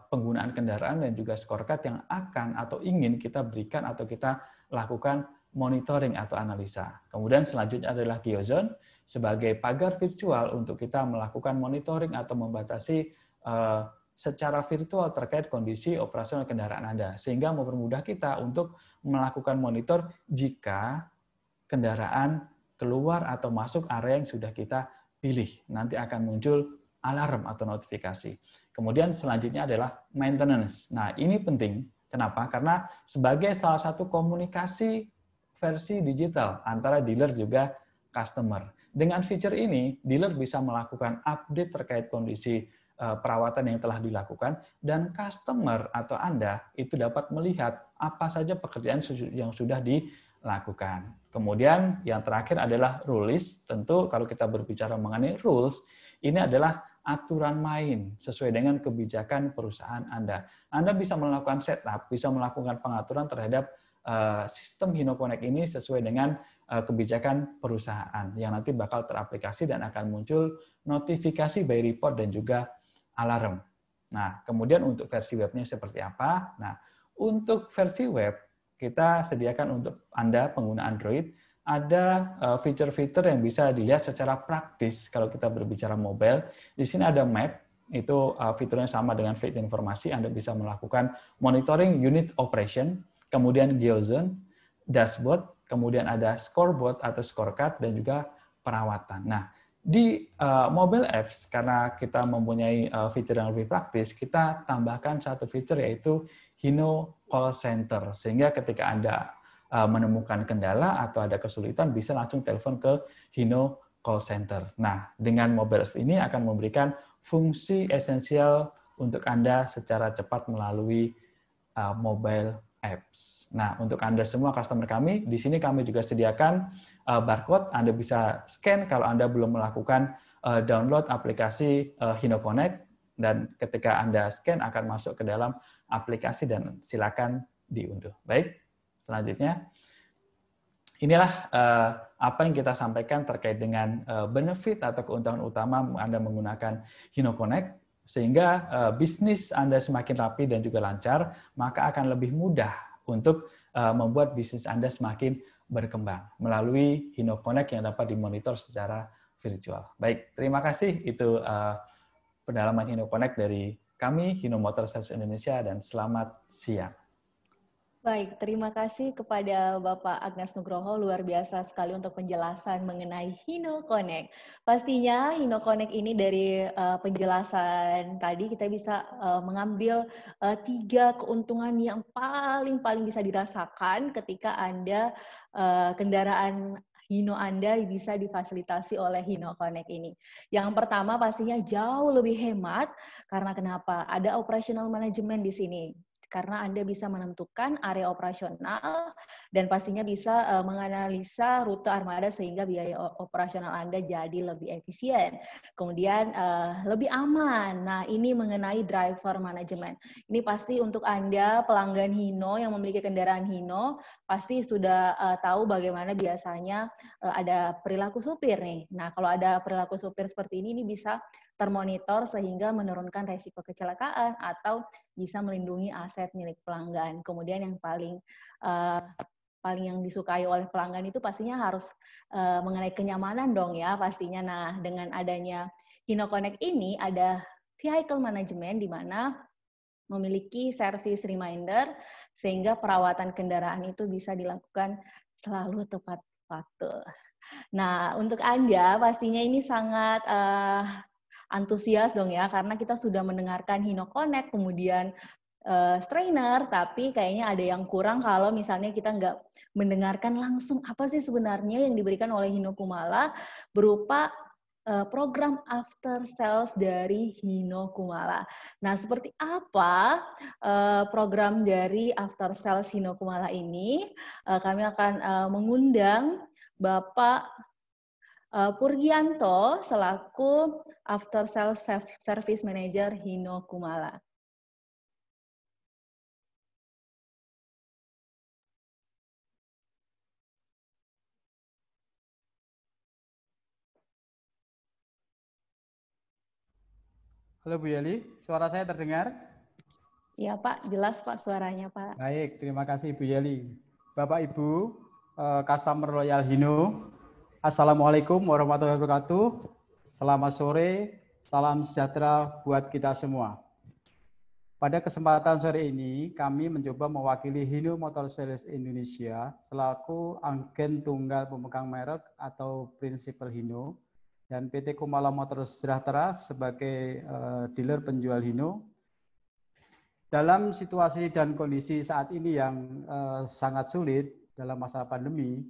penggunaan kendaraan dan juga scorecard yang akan atau ingin kita berikan atau kita lakukan monitoring atau analisa. Kemudian selanjutnya adalah geozone. sebagai pagar virtual untuk kita melakukan monitoring atau membatasi secara virtual terkait kondisi operasional kendaraan Anda, sehingga mempermudah kita untuk melakukan monitor jika kendaraan keluar atau masuk area yang sudah kita pilih. Nanti akan muncul alarm atau notifikasi. Kemudian selanjutnya adalah maintenance. Nah, ini penting. Kenapa? Karena sebagai salah satu komunikasi versi digital antara dealer juga customer. Dengan fitur ini, dealer bisa melakukan update terkait kondisi perawatan yang telah dilakukan, dan customer atau Anda itu dapat melihat apa saja pekerjaan yang sudah dilakukan. Kemudian yang terakhir adalah rules. Tentu kalau kita berbicara mengenai rules, ini adalah aturan main sesuai dengan kebijakan perusahaan Anda. Anda bisa melakukan setup, bisa melakukan pengaturan terhadap sistem Hino Connect ini sesuai dengan kebijakan perusahaan yang nanti bakal teraplikasi dan akan muncul notifikasi by report dan juga alarm. Nah, kemudian untuk versi webnya seperti apa? Nah, untuk versi web, kita sediakan untuk Anda pengguna Android, ada fitur-fitur yang bisa dilihat secara praktis kalau kita berbicara mobile. Di sini ada map, itu fiturnya sama dengan Fleet Informasi, Anda bisa melakukan monitoring unit operation, kemudian geozone, dashboard, kemudian ada scoreboard atau scorecard, dan juga perawatan. Nah, di mobile apps, karena kita mempunyai fitur yang lebih praktis, kita tambahkan satu fitur yaitu Hino Call Center. Sehingga ketika Anda menemukan kendala atau ada kesulitan, bisa langsung telepon ke Hino Call Center. Nah, dengan mobile apps ini akan memberikan fungsi esensial untuk Anda secara cepat melalui mobile apps. Nah, untuk Anda semua customer kami, di sini kami juga sediakan barcode. Anda bisa scan kalau Anda belum melakukan download aplikasi Hino Connect, dan ketika Anda scan akan masuk ke dalam aplikasi dan silakan diunduh. Baik, selanjutnya. Inilah apa yang kita sampaikan terkait dengan benefit atau keuntungan utama Anda menggunakan Hino Connect. Sehingga bisnis Anda semakin rapi dan juga lancar, maka akan lebih mudah untuk membuat bisnis Anda semakin berkembang melalui Hino Connect yang dapat dimonitor secara virtual. Baik, terima kasih. Itu pendalaman Hino Connect dari kami, Hino Motor Sales Indonesia, dan selamat siang. Baik, terima kasih kepada Bapak Agnes Nugroho, luar biasa sekali untuk penjelasan mengenai Hino Connect. Pastinya Hino Connect ini dari penjelasan tadi kita bisa mengambil 3 keuntungan yang paling bisa dirasakan ketika Anda kendaraan Hino Anda bisa difasilitasi oleh Hino Connect ini. Yang pertama pastinya jauh lebih hemat, karena kenapa? Ada operational management di sini. Karena Anda bisa menentukan area operasional dan pastinya bisa menganalisa rute armada sehingga biaya operasional Anda jadi lebih efisien. Kemudian lebih aman. Nah, ini mengenai driver management. Ini pasti untuk Anda pelanggan Hino yang memiliki kendaraan Hino pasti sudah tahu bagaimana biasanya ada perilaku supir nih. Nah, kalau ada perilaku supir seperti ini bisa termonitor sehingga menurunkan resiko kecelakaan atau bisa melindungi aset milik pelanggan. Kemudian yang paling yang disukai oleh pelanggan itu pastinya harus mengenai kenyamanan dong ya pastinya. Nah, dengan adanya Hino Connect ini ada vehicle management di mana memiliki service reminder sehingga perawatan kendaraan itu bisa dilakukan selalu tepat waktu. Nah, untuk Anda pastinya ini sangat antusias dong ya, karena kita sudah mendengarkan Hino Connect, kemudian strainer, tapi kayaknya ada yang kurang kalau misalnya kita nggak mendengarkan langsung apa sih sebenarnya yang diberikan oleh Hino Kumala berupa program after sales dari Hino Kumala. Nah, seperti apa program dari after sales Hino Kumala ini? Kami akan mengundang Bapak Purgianto selaku After Sales Service Manager Hino Kumala. Halo Bu Yeli, suara saya terdengar? Ya Pak, jelas Pak suaranya Pak. Baik, terima kasih Bu Yeli. Bapak Ibu, customer loyal Hino, Assalamualaikum warahmatullahi wabarakatuh. Selamat sore, salam sejahtera buat kita semua. Pada kesempatan sore ini, kami mencoba mewakili Hino Motor Sales Indonesia selaku agen tunggal pemegang merek atau prinsipal Hino dan PT Kumala Motor Sejahtera sebagai dealer penjual Hino. Dalam situasi dan kondisi saat ini yang sangat sulit dalam masa pandemi,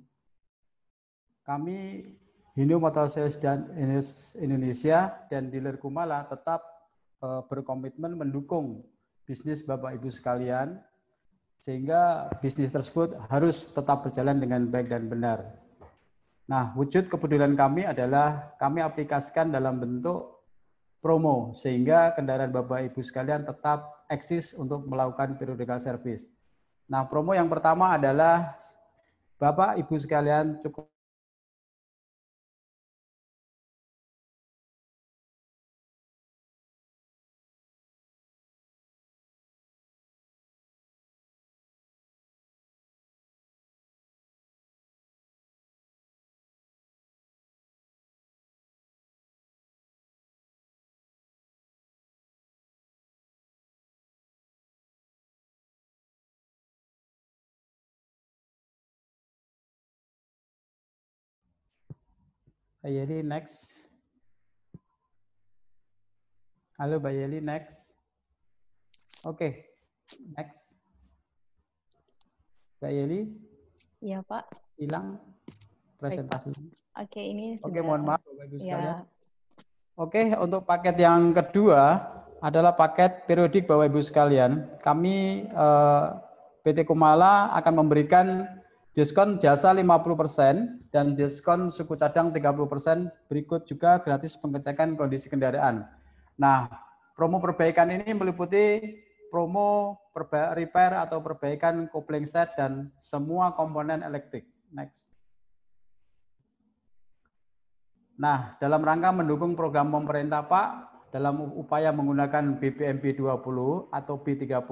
kami Hino Motor Sales dan Indonesia dan dealer Kumala tetap berkomitmen mendukung bisnis Bapak Ibu sekalian, sehingga bisnis tersebut harus tetap berjalan dengan baik dan benar. Nah, wujud kepedulian kami adalah kami aplikasikan dalam bentuk promo, sehingga kendaraan Bapak Ibu sekalian tetap eksis untuk melakukan periodical service. Nah, promo yang pertama adalah Bapak Ibu sekalian cukup Bayeli next. Halo Bayeli next. Oke, next. Bayeli. Iya Pak. Hilang presentasi. Oke, ini sudah. Oke, mohon maaf Bapak Ibu sekalian. Ya. Oke, untuk paket yang kedua adalah paket periodik Bapak Ibu sekalian. Kami PT Kumala akan memberikan diskon jasa 50% dan diskon suku cadang 30%, berikut juga gratis pengecekan kondisi kendaraan. Nah, promo perbaikan ini meliputi promo repair atau perbaikan kopling set dan semua komponen elektrik. Next. Nah, dalam rangka mendukung program pemerintah Pak, dalam upaya menggunakan BPMP 20 atau B30,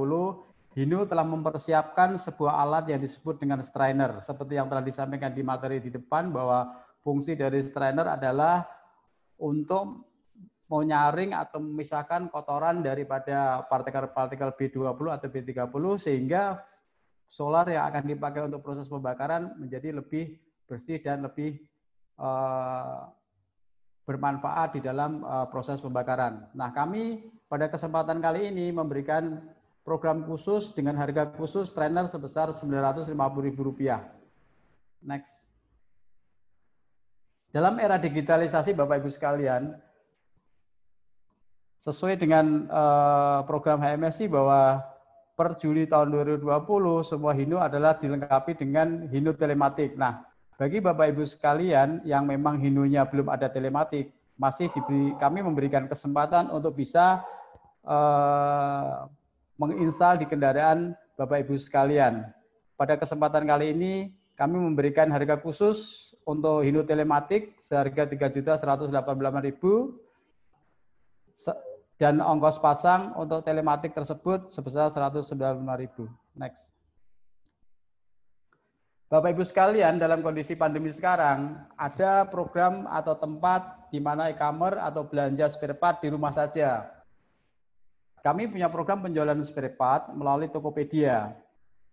Hino telah mempersiapkan sebuah alat yang disebut dengan strainer. Seperti yang telah disampaikan di materi di depan, bahwa fungsi dari strainer adalah untuk menyaring atau memisahkan kotoran daripada partikel-partikel B20 atau B30, sehingga solar yang akan dipakai untuk proses pembakaran menjadi lebih bersih dan lebih bermanfaat di dalam proses pembakaran. Nah, kami pada kesempatan kali ini memberikan program khusus dengan harga khusus strainer sebesar Rp950.000. Next. Dalam era digitalisasi Bapak Ibu sekalian, sesuai dengan program HMSI bahwa per Juli tahun 2020 semua Hino adalah dilengkapi dengan Hino telematik. Nah, bagi Bapak Ibu sekalian yang memang Hinonya belum ada telematik, kami memberikan kesempatan untuk bisa menginstal di kendaraan Bapak Ibu sekalian. Pada kesempatan kali ini kami memberikan harga khusus untuk Hino telematik seharga Rp3.118.000 dan ongkos pasang untuk telematik tersebut sebesar Rp195.000. Next. Bapak Ibu sekalian, dalam kondisi pandemi sekarang ada program atau tempat di mana e-commerce atau belanja spare part di rumah saja. Kami punya program penjualan spare part melalui Tokopedia.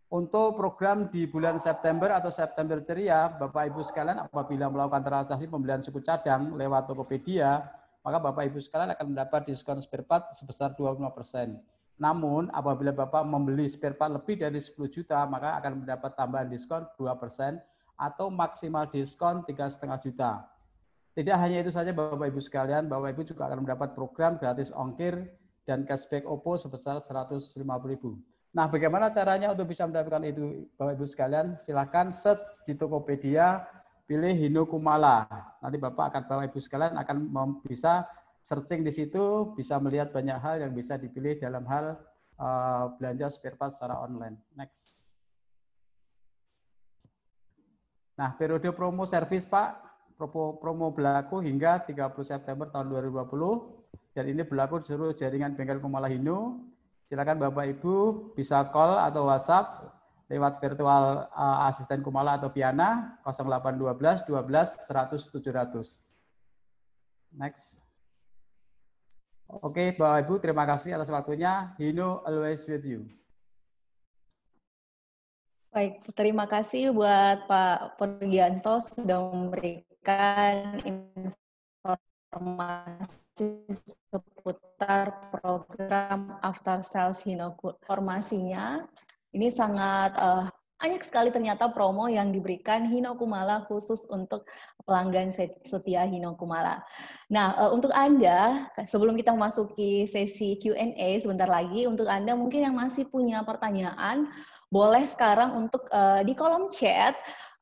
Untuk program di bulan September atau September Ceria, Bapak Ibu sekalian apabila melakukan transaksi pembelian suku cadang lewat Tokopedia, maka Bapak Ibu sekalian akan mendapat diskon spare part sebesar 25%. Namun, apabila Bapak membeli spare part lebih dari 10 juta, maka akan mendapat tambahan diskon 2% atau maksimal diskon 3,5 juta. Tidak hanya itu saja Bapak Ibu sekalian, Bapak Ibu juga akan mendapat program gratis ongkir dan cashback OPPO sebesar Rp150.000. Nah, bagaimana caranya untuk bisa mendapatkan itu Bapak Ibu sekalian? Silahkan search di Tokopedia, pilih Hino Kumala. Nanti Bapak Ibu sekalian akan bisa searching di situ, bisa melihat banyak hal yang bisa dipilih dalam hal belanja spare part secara online. Next. Nah, periode promo servis Pak, promo berlaku hingga 30 September tahun 2020. Dan ini berlaku di seluruh jaringan bengkel Kumala Hino. Silakan Bapak Ibu bisa call atau WhatsApp lewat virtual asisten Kumala atau Viana 0812 12 100 700. Next. Oke, Bapak Ibu, terima kasih atas waktunya. Hino always with you. Baik, terima kasih buat Pak Purgianto sudah memberikan informasi seputar program After Sales Hino. Informasinya ini sangat banyak sekali ternyata promo yang diberikan Hino Kumala khusus untuk pelanggan setia Hino Kumala. Nah, untuk Anda, sebelum kita memasuki sesi Q&A sebentar lagi, untuk Anda mungkin yang masih punya pertanyaan, boleh sekarang untuk di kolom chat,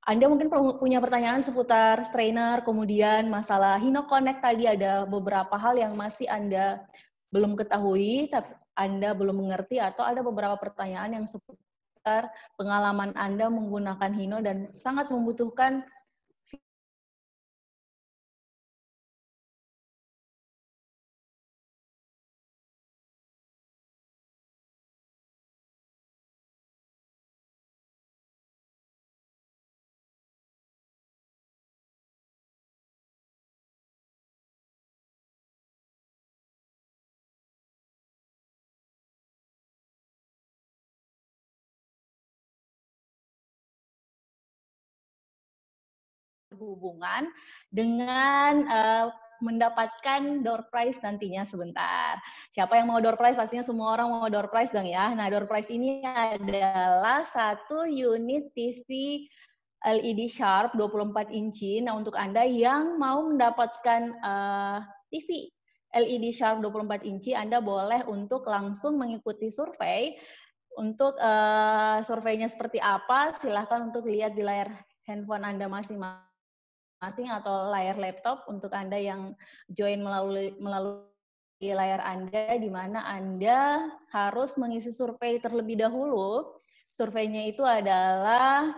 Anda mungkin punya pertanyaan seputar strainer, kemudian masalah Hino Connect tadi ada beberapa hal yang masih Anda belum ketahui, tapi Anda belum mengerti, atau ada beberapa pertanyaan yang seputar pengalaman Anda menggunakan Hino dan sangat membutuhkan hubungan dengan mendapatkan door prize nantinya sebentar. Siapa yang mau door prize? Pastinya semua orang mau door prize dong ya. Nah, door prize ini adalah satu unit TV LED Sharp 24 inci. Nah, untuk Anda yang mau mendapatkan TV LED Sharp 24 inci, Anda boleh untuk langsung mengikuti survei. Untuk surveinya seperti apa, silahkan untuk lihat di layar handphone Anda masing-masing atau layar laptop untuk Anda yang join melalui layar Anda, di mana Anda harus mengisi survei terlebih dahulu. Surveinya itu adalah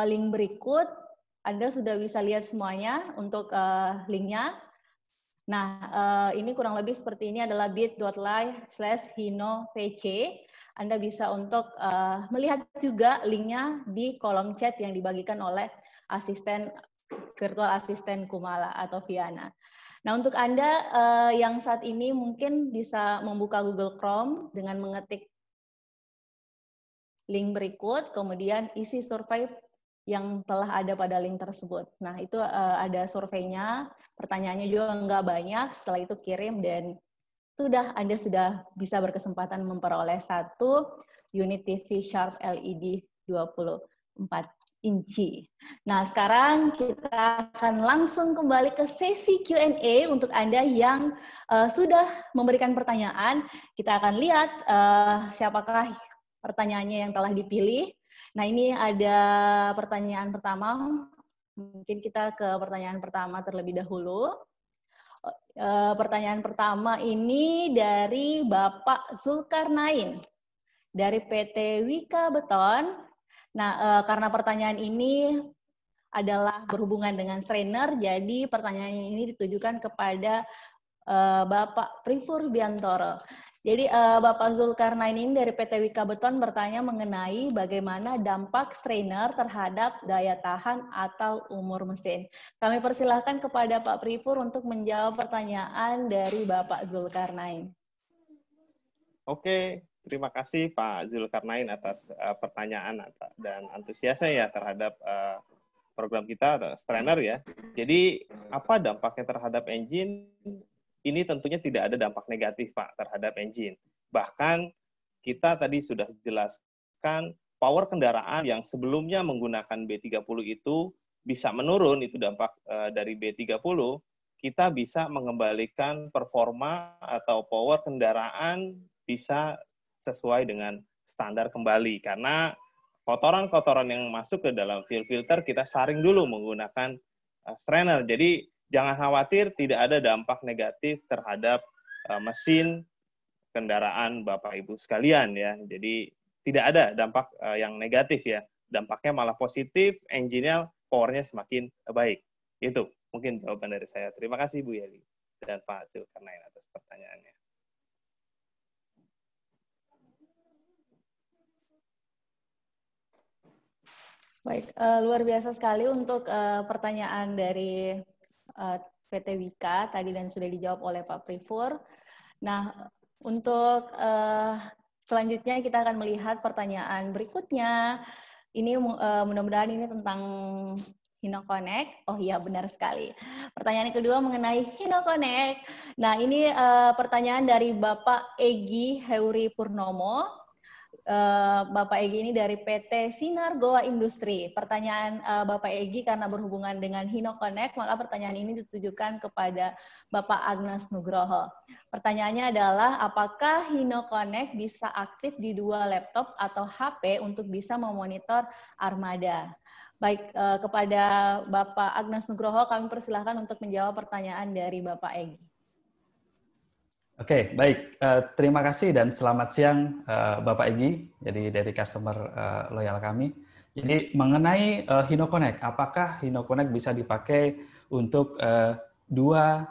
link berikut. Anda sudah bisa lihat semuanya untuk linknya. Nah, ini kurang lebih seperti ini adalah bit.ly/HinoVC. Anda bisa untuk melihat juga linknya di kolom chat yang dibagikan oleh virtual asisten Kumala atau Viana. Nah, untuk Anda yang saat ini mungkin bisa membuka Google Chrome dengan mengetik link berikut, kemudian isi survei yang telah ada pada link tersebut. Nah, itu ada surveinya, pertanyaannya juga nggak banyak, setelah itu kirim dan Anda sudah bisa berkesempatan memperoleh satu unit TV Sharp LED 24 inci. Nah, sekarang kita akan langsung kembali ke sesi Q&A untuk Anda yang sudah memberikan pertanyaan. Kita akan lihat siapakah pertanyaannya yang telah dipilih. Nah, ini ada pertanyaan pertama. Mungkin kita ke pertanyaan pertama terlebih dahulu. Pertanyaan pertama ini dari Bapak Zulkarnain dari PT Wika Beton. Nah, karena pertanyaan ini adalah berhubungan dengan strainer, jadi pertanyaan ini ditujukan kepada Bapak Prifur Biantoro. Jadi Bapak Zulkarnain ini dari PT Wika Beton bertanya mengenai bagaimana dampak strainer terhadap daya tahan atau umur mesin. Kami persilahkan kepada Pak Prifur untuk menjawab pertanyaan dari Bapak Zulkarnain. Oke, terima kasih Pak Zulkarnain atas pertanyaan dan antusiasnya ya terhadap program kita, strainer ya. Jadi apa dampaknya terhadap engine? Ini tentunya tidak ada dampak negatif Pak terhadap engine. Bahkan kita tadi sudah jelaskan power kendaraan yang sebelumnya menggunakan B30 itu bisa menurun, itu dampak dari B30, kita bisa mengembalikan performa atau power kendaraan bisa sesuai dengan standar kembali. Karena kotoran-kotoran yang masuk ke dalam fuel filter kita saring dulu menggunakan strainer. Jadi jangan khawatir, tidak ada dampak negatif terhadap mesin kendaraan Bapak Ibu sekalian ya. Jadi tidak ada dampak yang negatif ya. Dampaknya malah positif, engine-nya powernya semakin baik. Itu mungkin jawaban dari saya. Terima kasih Bu Yeli dan Pak Zulkarnain atas pertanyaannya. Baik, luar biasa sekali untuk pertanyaan dari PT Wika tadi dan sudah dijawab oleh Pak Prifur. Nah, untuk selanjutnya kita akan melihat pertanyaan berikutnya. Ini mudah-mudahan ini tentang HinoConnect. Oh iya, benar sekali. Pertanyaan yang kedua mengenai HinoConnect. Nah, ini pertanyaan dari Bapak Egi Heuri Purnomo. Bapak Egi ini dari PT Sinar Goa Industri. Pertanyaan Bapak Egi karena berhubungan dengan HinoConnect, maka pertanyaan ini ditujukan kepada Bapak Agnes Nugroho. Pertanyaannya adalah, apakah HinoConnect bisa aktif di 2 laptop atau HP untuk bisa memonitor armada? Baik, kepada Bapak Agnes Nugroho, kami persilahkan untuk menjawab pertanyaan dari Bapak Egi. Oke, baik. Terima kasih dan selamat siang Bapak Egi, jadi dari customer loyal kami. Jadi mengenai HinoConnect, apakah HinoConnect bisa dipakai untuk dua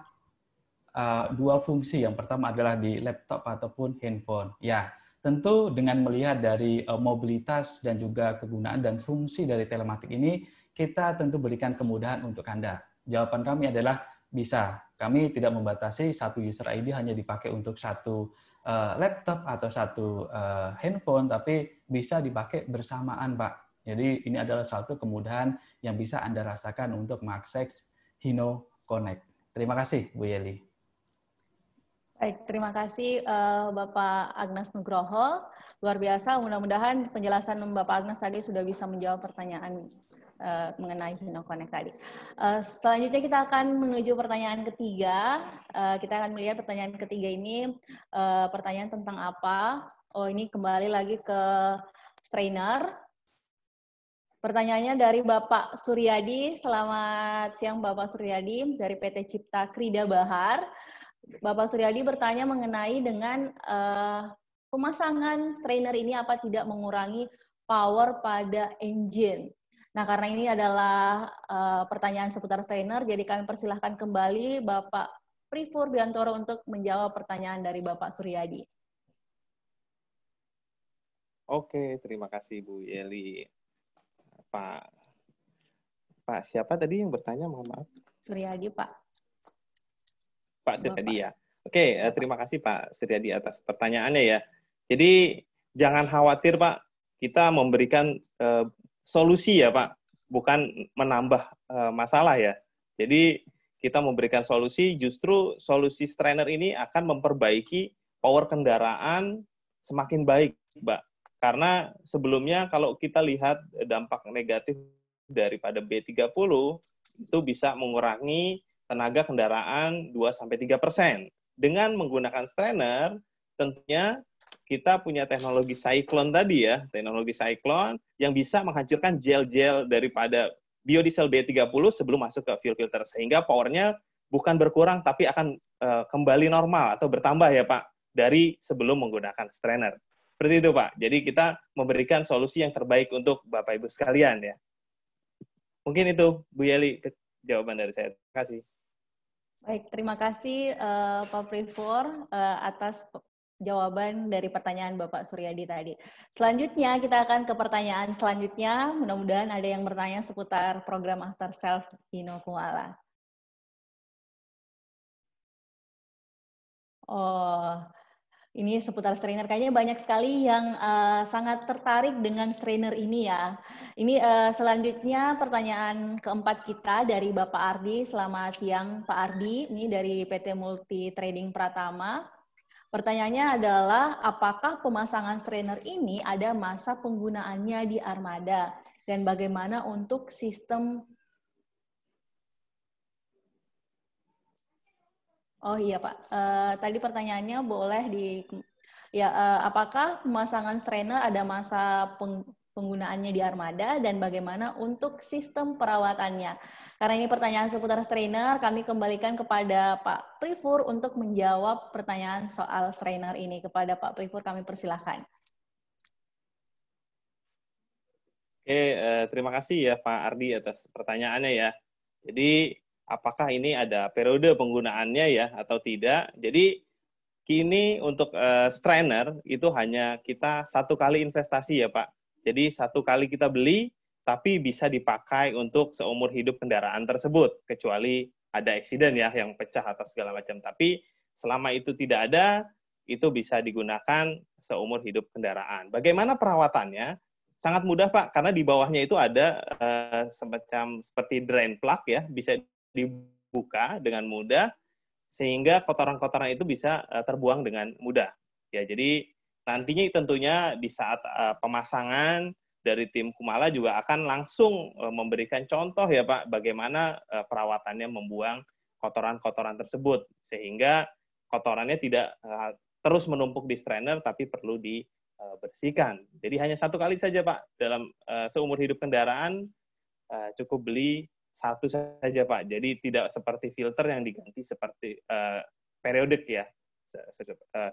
fungsi? Yang pertama adalah di laptop ataupun handphone. Ya, tentu dengan melihat dari mobilitas dan juga kegunaan dan fungsi dari telematik ini, kita tentu berikan kemudahan untuk Anda. Jawaban kami adalah bisa. Kami tidak membatasi satu user ID hanya dipakai untuk satu laptop atau satu handphone, tapi bisa dipakai bersamaan, Pak. Jadi ini adalah satu kemudahan yang bisa Anda rasakan untuk mengakses HinoConnect. Terima kasih, Bu Yeli. Baik, terima kasih Bapak Agnes Nugroho. Luar biasa, mudah-mudahan penjelasan Bapak Agnes tadi sudah bisa menjawab pertanyaan mengenai HinoConnect tadi. Selanjutnya kita akan menuju pertanyaan ketiga. Kita akan melihat pertanyaan ketiga ini pertanyaan tentang apa? Oh, ini kembali lagi ke strainer. Pertanyaannya dari Bapak Suryadi. Selamat siang Bapak Suryadi dari PT Cipta Krida Bahar. Bapak Suryadi bertanya mengenai dengan pemasangan strainer ini apa tidak mengurangi power pada engine. Nah, karena ini adalah pertanyaan seputar strainer, jadi kami persilahkan kembali Bapak Prifur Biantoro untuk menjawab pertanyaan dari Bapak Suryadi. Oke, terima kasih Bu Yeli. Pak siapa tadi yang bertanya, mohon maaf? Suryadi, Pak. Pak Suryadi ya. Oke, terima kasih Pak Suryadi atas pertanyaannya ya. Jadi jangan khawatir Pak, kita memberikan solusi ya Pak, bukan menambah masalah ya. Jadi kita memberikan solusi, justru solusi strainer ini akan memperbaiki power kendaraan semakin baik, Mbak. Karena sebelumnya kalau kita lihat dampak negatif daripada B30 itu bisa mengurangi tenaga kendaraan 2-3%. Dengan menggunakan strainer, tentunya kita punya teknologi Cyclone tadi ya, teknologi Cyclone yang bisa menghancurkan gel-gel daripada biodiesel B30 sebelum masuk ke fuel filter, sehingga powernya bukan berkurang tapi akan kembali normal atau bertambah ya Pak dari sebelum menggunakan strainer. Seperti itu Pak. Jadi kita memberikan solusi yang terbaik untuk Bapak Ibu sekalian ya. Mungkin itu Bu Yeli jawaban dari saya. Terima kasih. Baik, terima kasih Pak Prifur atas jawaban dari pertanyaan Bapak Suryadi tadi. Selanjutnya kita akan ke pertanyaan selanjutnya. Mudah-mudahan ada yang bertanya seputar program after sales Hino Kuala. Oh, ini seputar strainer. Kayaknya banyak sekali yang sangat tertarik dengan strainer ini ya. Ini selanjutnya pertanyaan keempat kita dari Bapak Ardi. Selamat siang Pak Ardi. Ini dari PT Multi Trading Pratama. Pertanyaannya adalah, apakah pemasangan strainer ini ada masa penggunaannya di armada? Dan bagaimana untuk sistem... Oh iya Pak, tadi pertanyaannya boleh di... Ya, apakah pemasangan strainer ada masa penggunaannya di armada dan bagaimana untuk sistem perawatannya? Karena ini pertanyaan seputar strainer, kami kembalikan kepada Pak Prifur untuk menjawab pertanyaan soal strainer ini. Kepada Pak Prifur kami persilahkan. Oke, terima kasih ya Pak Ardi atas pertanyaannya ya. Jadi apakah ini ada periode penggunaannya ya atau tidak? Jadi kini untuk strainer itu hanya kita satu kali investasi ya Pak. Jadi satu kali kita beli, tapi bisa dipakai untuk seumur hidup kendaraan tersebut, kecuali ada accident ya, yang pecah atau segala macam. Tapi selama itu tidak ada, itu bisa digunakan seumur hidup kendaraan. Bagaimana perawatannya? Sangat mudah, Pak, karena di bawahnya itu ada semacam seperti drain plug ya, bisa dibuka dengan mudah, sehingga kotoran-kotoran itu bisa terbuang dengan mudah. Ya, jadi nantinya tentunya di saat pemasangan, dari tim Kumala juga akan langsung memberikan contoh ya Pak, bagaimana perawatannya membuang kotoran-kotoran tersebut, sehingga kotorannya tidak terus menumpuk di strainer, tapi perlu dibersihkan. Jadi hanya satu kali saja Pak, dalam seumur hidup kendaraan, cukup beli satu saja Pak. Jadi tidak seperti filter yang diganti seperti periodik ya,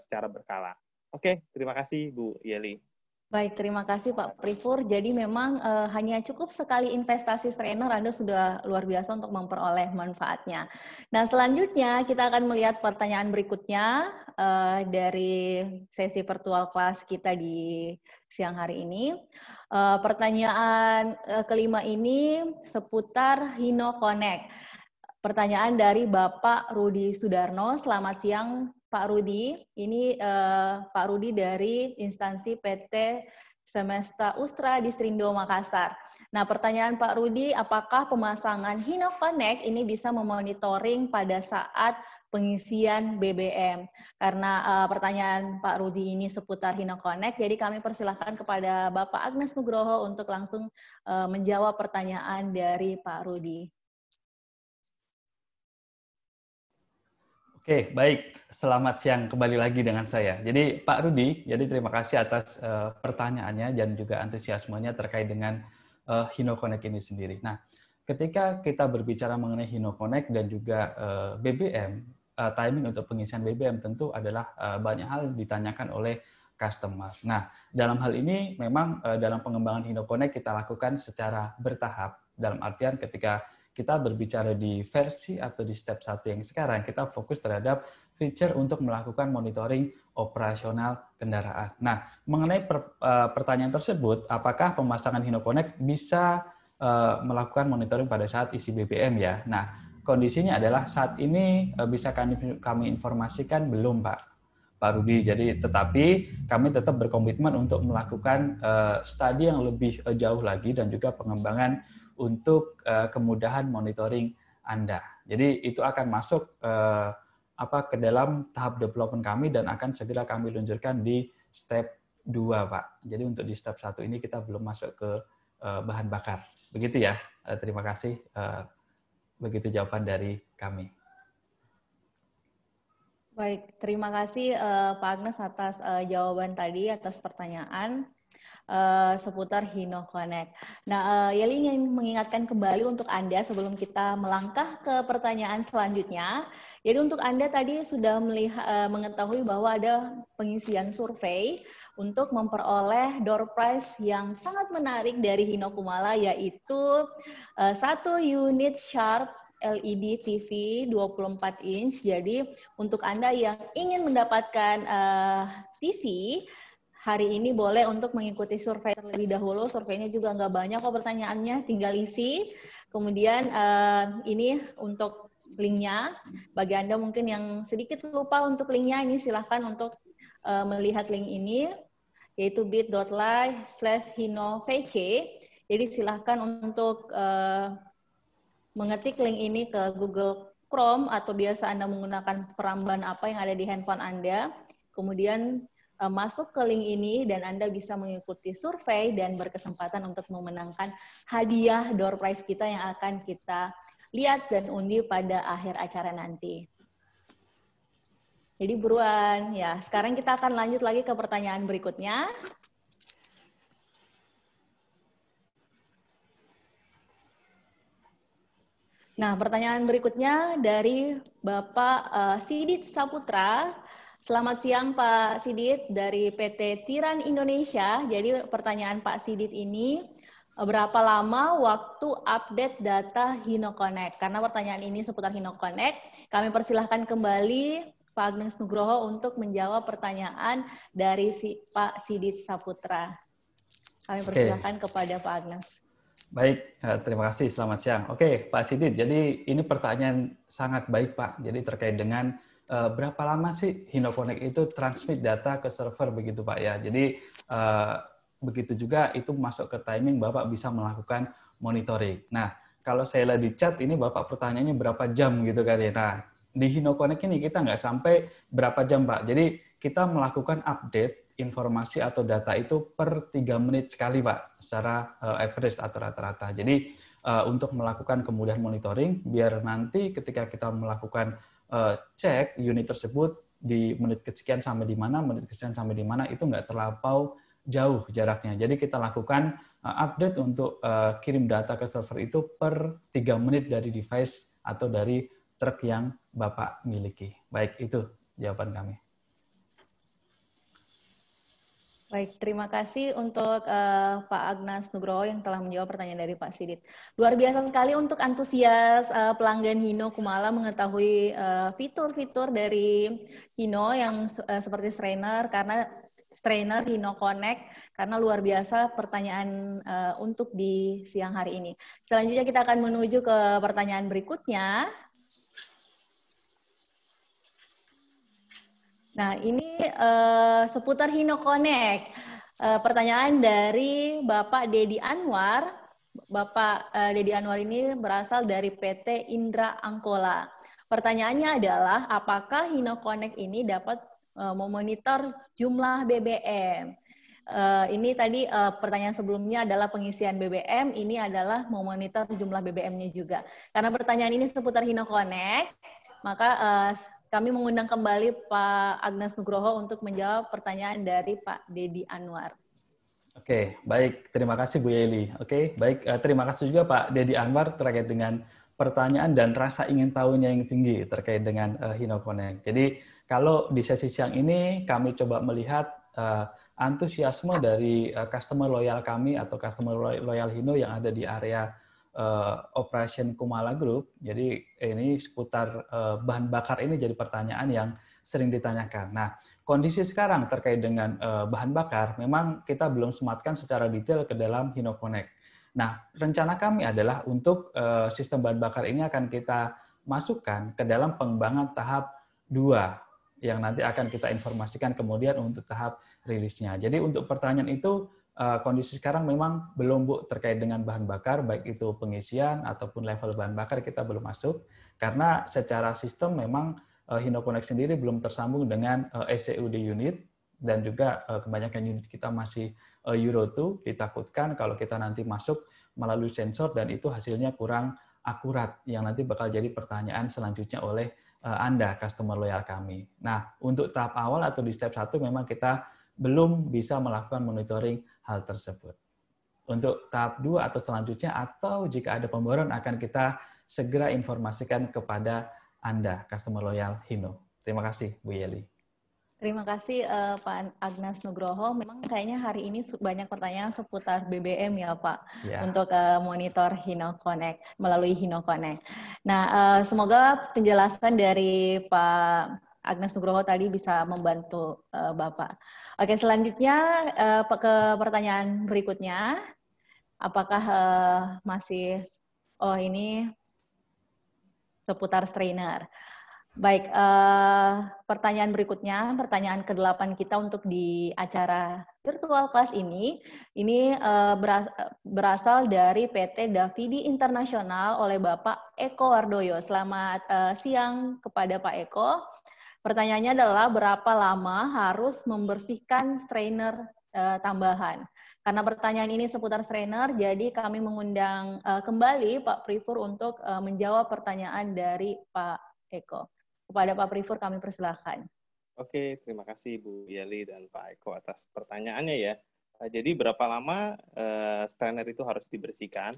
secara berkala. Oke, terima kasih Bu Yeli. Baik, terima kasih Pak Prifur. Jadi memang hanya cukup sekali investasi strainer, Anda sudah luar biasa untuk memperoleh manfaatnya. Nah, selanjutnya kita akan melihat pertanyaan berikutnya dari sesi virtual class kita di siang hari ini. Pertanyaan kelima ini seputar Hino Connect. Pertanyaan dari Bapak Rudi Sudarno. Selamat siang Pak Rudi. Ini Pak Rudi dari instansi PT Semesta Ustra di Strindo Makassar. Nah, pertanyaan Pak Rudi, apakah pemasangan Hino Connect ini bisa memonitoring pada saat pengisian BBM? Karena pertanyaan Pak Rudi ini seputar Hino Connect, jadi kami persilahkan kepada Bapak Agnes Nugroho untuk langsung menjawab pertanyaan dari Pak Rudi. Oke, baik. Selamat siang kembali lagi dengan saya. Jadi Pak Rudi, jadi terima kasih atas pertanyaannya dan juga antusiasmenya terkait dengan Hino Connect ini sendiri. Nah, ketika kita berbicara mengenai Hino Connect dan juga BBM, timing untuk pengisian BBM tentu adalah banyak hal ditanyakan oleh customer. Nah, dalam hal ini memang dalam pengembangan Hino Connect kita lakukan secara bertahap. Dalam artian ketika kita berbicara di versi atau di step 1 yang sekarang, kita fokus terhadap feature untuk melakukan monitoring operasional kendaraan. Nah, mengenai pertanyaan tersebut, apakah pemasangan Hino Connect bisa melakukan monitoring pada saat isi BBM ya? Nah, kondisinya adalah saat ini bisa kami informasikan belum, Pak Rudi. Jadi, tetapi kami tetap berkomitmen untuk melakukan studi yang lebih jauh lagi dan juga pengembangan untuk kemudahan monitoring Anda. Jadi itu akan masuk ke dalam tahap development kami dan akan segera kami luncurkan di step 2, Pak. Jadi untuk di step 1 ini kita belum masuk ke bahan bakar. Begitu ya. Terima kasih. Begitu jawaban dari kami. Baik, terima kasih Pak Agnes atas jawaban tadi, atas pertanyaan seputar Hino Connect. Nah, Yeli ingin mengingatkan kembali untuk Anda sebelum kita melangkah ke pertanyaan selanjutnya. Jadi untuk Anda tadi sudah mengetahui bahwa ada pengisian survei untuk memperoleh door prize yang sangat menarik dari Hino Kumala, yaitu 1 unit Sharp LED TV 24 inch. Jadi untuk Anda yang ingin mendapatkan TV, hari ini boleh untuk mengikuti survei terlebih dahulu. Surveinya juga nggak banyak kok pertanyaannya, tinggal isi. Kemudian ini untuk linknya. Bagi Anda mungkin yang sedikit lupa untuk linknya, ini silahkan untuk melihat link ini, yaitu bit.ly/HinoVC. Jadi silahkan untuk mengetik link ini ke Google Chrome atau biasa Anda menggunakan peramban apa yang ada di handphone Anda. Kemudian masuk ke link ini dan Anda bisa mengikuti survei dan berkesempatan untuk memenangkan hadiah door prize kita yang akan kita lihat dan undi pada akhir acara nanti. Jadi buruan ya. Sekarang kita akan lanjut lagi ke pertanyaan berikutnya. Nah, pertanyaan berikutnya dari Bapak Sidit Saputra. Selamat siang Pak Sidit dari PT Tiran Indonesia. Jadi pertanyaan Pak Sidit ini, berapa lama waktu update data Hino Connect? Karena pertanyaan ini seputar Hino Connect, kami persilahkan kembali Pak Agnes Nugroho untuk menjawab pertanyaan dari Pak Sidit Saputra. Kami persilahkan kepada Pak Agnes. Baik, terima kasih. Selamat siang. Oke, Pak Sidit. Jadi ini pertanyaan sangat baik, Pak. Jadi terkait dengan berapa lama sih HinoConnect itu transmit data ke server begitu, Pak ya. Jadi begitu juga itu masuk ke timing Bapak bisa melakukan monitoring. Nah, kalau saya lihat di chat ini Bapak pertanyaannya berapa jam gitu kan ya. Nah, di HinoConnect ini kita nggak sampai berapa jam, Pak. Jadi kita melakukan update informasi atau data itu per 3 menit sekali, Pak, secara average atau rata-rata. Jadi untuk melakukan kemudahan monitoring, biar nanti ketika kita melakukan cek unit tersebut di menit kesekian sampai di mana, menit kesekian sampai di mana, itu nggak terlampau jauh jaraknya. Jadi kita lakukan update untuk kirim data ke server itu per 3 menit dari device atau dari truk yang Bapak miliki. Baik, itu jawaban kami. Baik, terima kasih untuk Pak Agnas Nugroho yang telah menjawab pertanyaan dari Pak Sidit. Luar biasa sekali untuk antusias pelanggan Hino Kumala mengetahui fitur-fitur dari Hino yang seperti strainer, karena strainer HinoConnect, karena luar biasa pertanyaan untuk di siang hari ini. Selanjutnya kita akan menuju ke pertanyaan berikutnya. Nah, ini seputar HinoConnect. Pertanyaan dari Bapak Dedi Anwar. Bapak Dedi Anwar ini berasal dari PT Indra Angkola. Pertanyaannya adalah, apakah HinoConnect ini dapat memonitor jumlah BBM? Ini tadi pertanyaan sebelumnya adalah pengisian BBM, ini adalah memonitor jumlah BBM-nya juga. Karena pertanyaan ini seputar HinoConnect, maka kami mengundang kembali Pak Agnas Nugroho untuk menjawab pertanyaan dari Pak Dedi Anwar. Oke, baik. Terima kasih Bu Yeli. Oke, baik. Terima kasih juga Pak Dedi Anwar terkait dengan pertanyaan dan rasa ingin tahunya yang tinggi terkait dengan HinoConnect. Jadi kalau di sesi siang ini kami coba melihat antusiasme dari customer loyal kami atau customer loyal Hino yang ada di area Operation Kumala Group. Jadi ini seputar bahan bakar ini jadi pertanyaan yang sering ditanyakan. Nah, kondisi sekarang terkait dengan bahan bakar memang kita belum sematkan secara detail ke dalam HinoConnect. Nah, rencana kami adalah untuk sistem bahan bakar ini akan kita masukkan ke dalam pengembangan tahap 2 yang nanti akan kita informasikan kemudian untuk tahap rilisnya. Jadi untuk pertanyaan itu kondisi sekarang memang belum, Bu, terkait dengan bahan bakar, baik itu pengisian ataupun level bahan bakar kita belum masuk, karena secara sistem memang HinoConnect sendiri belum tersambung dengan ECUD unit, dan juga kebanyakan unit kita masih Euro 2, ditakutkan kalau kita nanti masuk melalui sensor dan itu hasilnya kurang akurat, yang nanti bakal jadi pertanyaan selanjutnya oleh Anda, customer loyal kami. Nah, untuk tahap awal atau di step 1 memang kita belum bisa melakukan monitoring hal tersebut. Untuk tahap 2 atau selanjutnya, atau jika ada pembaruan akan kita segera informasikan kepada Anda, customer loyal Hino. Terima kasih, Bu Yeli. Terima kasih Pak Agnas Nugroho. Memang kayaknya hari ini banyak pertanyaan seputar BBM ya Pak, ya, untuk monitor HinoConnect melalui HinoConnect. Nah, semoga penjelasan dari Pak Agnas Nugroho tadi bisa membantu Bapak. Oke, selanjutnya ke pertanyaan berikutnya. Apakah masih, ini seputar strainer. Baik, pertanyaan berikutnya, pertanyaan ke-8 kita untuk di acara virtual class ini berasal dari PT Davidi Internasional oleh Bapak Eko Wardoyo. Selamat siang kepada Pak Eko. Pertanyaannya adalah berapa lama harus membersihkan strainer tambahan? Karena pertanyaan ini seputar strainer, jadi kami mengundang kembali Pak Prifur untuk menjawab pertanyaan dari Pak Eko. Kepada Pak Prifur kami persilahkan. Oke, terima kasih Bu Yeli dan Pak Eko atas pertanyaannya ya. Jadi berapa lama strainer itu harus dibersihkan?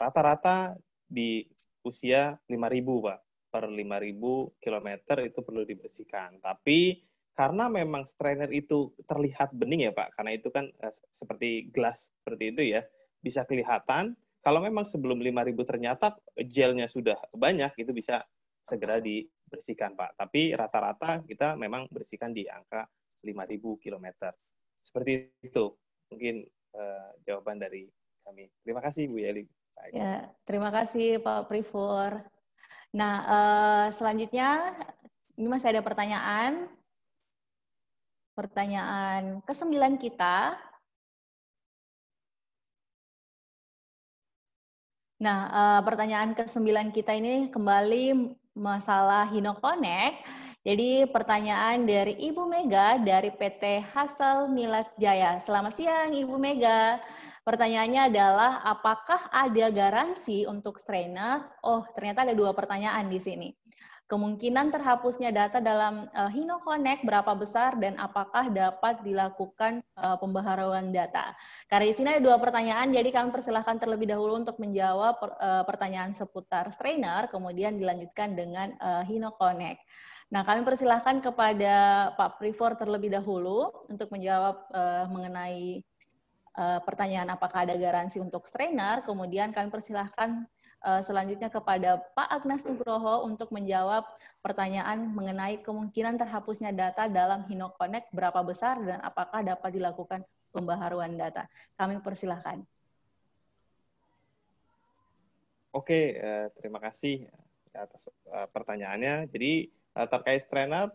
Rata-rata di usia 5.000 Pak. Per 5.000 kilometer itu perlu dibersihkan. Tapi karena memang strainer itu terlihat bening ya Pak, karena itu kan seperti gelas seperti itu ya, bisa kelihatan. Kalau memang sebelum 5.000 ternyata gelnya sudah banyak, itu bisa segera dibersihkan Pak. Tapi rata-rata kita memang bersihkan di angka 5.000 kilometer. Seperti itu mungkin jawaban dari kami. Terima kasih Bu Yeli. Ya, terima kasih Pak Prifur. Nah, selanjutnya ini masih ada pertanyaan. Pertanyaan ke-9 kita. Nah, pertanyaan ke-9 kita ini kembali masalah HinoConnect. Jadi pertanyaan dari Ibu Mega dari PT Hassel Milak Jaya. Selamat siang Ibu Mega. Pertanyaannya adalah apakah ada garansi untuk strainer? Oh, ternyata ada 2 pertanyaan di sini. Kemungkinan terhapusnya data dalam HinoConnect berapa besar dan apakah dapat dilakukan pembaharuan data? Karena di sini ada 2 pertanyaan, jadi kami persilahkan terlebih dahulu untuk menjawab pertanyaan seputar strainer, kemudian dilanjutkan dengan HinoConnect. Nah, kami persilahkan kepada Pak Prifur terlebih dahulu untuk menjawab mengenai pertanyaan apakah ada garansi untuk strainer, kemudian kami persilahkan selanjutnya kepada Pak Agnas Nugroho untuk menjawab pertanyaan mengenai kemungkinan terhapusnya data dalam HinoConnect berapa besar dan apakah dapat dilakukan pembaharuan data. Kami persilahkan. Oke, terima kasih atas pertanyaannya. Jadi terkait strainer,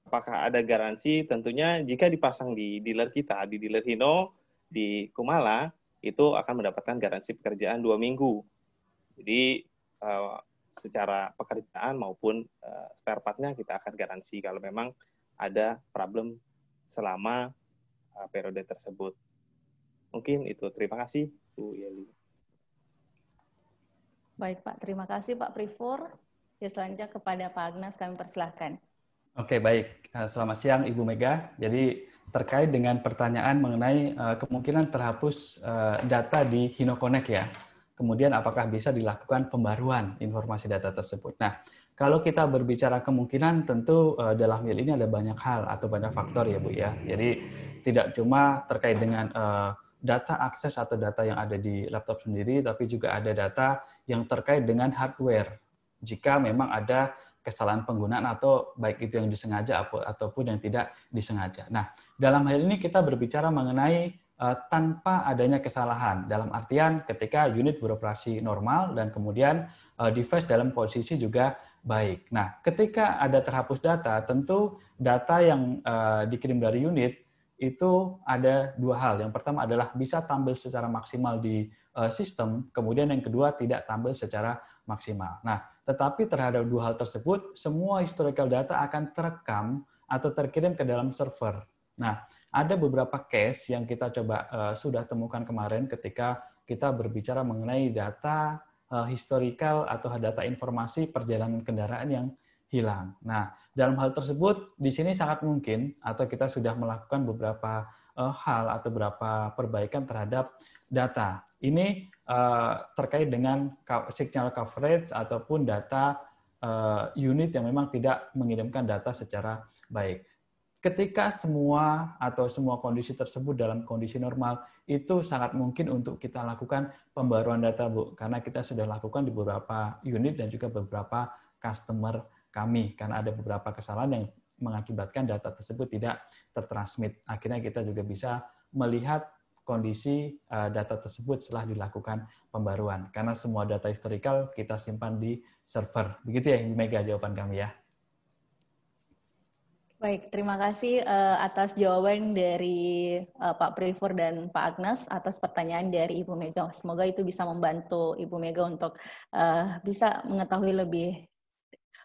apakah ada garansi? Tentunya jika dipasang di dealer kita, di dealer Hino, di Kumala, itu akan mendapatkan garansi pekerjaan 2 minggu. Jadi secara pekerjaan maupun spare part-nya kita akan garansi kalau memang ada problem selama periode tersebut. Mungkin itu. Terima kasih, Bu Yeli. Baik Pak, terima kasih Pak Prifur. Ya, selanjutnya kepada Pak Agnas kami persilahkan. Oke, baik. Selamat siang Ibu Mega. Jadi terkait dengan pertanyaan mengenai kemungkinan terhapus data di HinoConnect ya. Kemudian apakah bisa dilakukan pembaruan informasi data tersebut. Nah, kalau kita berbicara kemungkinan tentu dalam hal ini ada banyak hal atau banyak faktor ya Bu ya. Jadi tidak cuma terkait dengan data akses atau data yang ada di laptop sendiri, tapi juga ada data yang terkait dengan hardware. Jika memang ada kesalahan penggunaan atau baik itu yang disengaja ataupun yang tidak disengaja. Nah, dalam hal ini kita berbicara mengenai tanpa adanya kesalahan, dalam artian ketika unit beroperasi normal dan kemudian device dalam posisi juga baik. Nah, ketika ada terhapus data, tentu data yang dikirim dari unit itu ada 2 hal. Yang pertama adalah bisa tampil secara maksimal di sistem, kemudian yang kedua tidak tampil secara maksimal. Nah, tetapi terhadap 2 hal tersebut, semua historical data akan terekam atau terkirim ke dalam server. Nah, ada beberapa case yang kita coba sudah temukan kemarin ketika kita berbicara mengenai data historical atau data informasi perjalanan kendaraan yang hilang. Nah, dalam hal tersebut di sini sangat mungkin atau kita sudah melakukan beberapa hal atau beberapa perbaikan terhadap data. Ini terkait dengan signal coverage ataupun data unit yang memang tidak mengirimkan data secara baik. Ketika semua atau semua kondisi tersebut dalam kondisi normal, itu sangat mungkin untuk kita lakukan pembaruan data, Bu. Karena kita sudah lakukan di beberapa unit dan juga beberapa customer kami. Karena ada beberapa kesalahan yang mengakibatkan data tersebut tidak tertransmit. Akhirnya kita juga bisa melihat kondisi data tersebut setelah dilakukan pembaruan. Karena semua data historical kita simpan di server. Begitu ya, Ibu Mega, jawaban kami ya. Baik, terima kasih atas jawaban dari Pak Prifur dan Pak Agnes atas pertanyaan dari Ibu Mega. Semoga itu bisa membantu Ibu Mega untuk bisa mengetahui lebih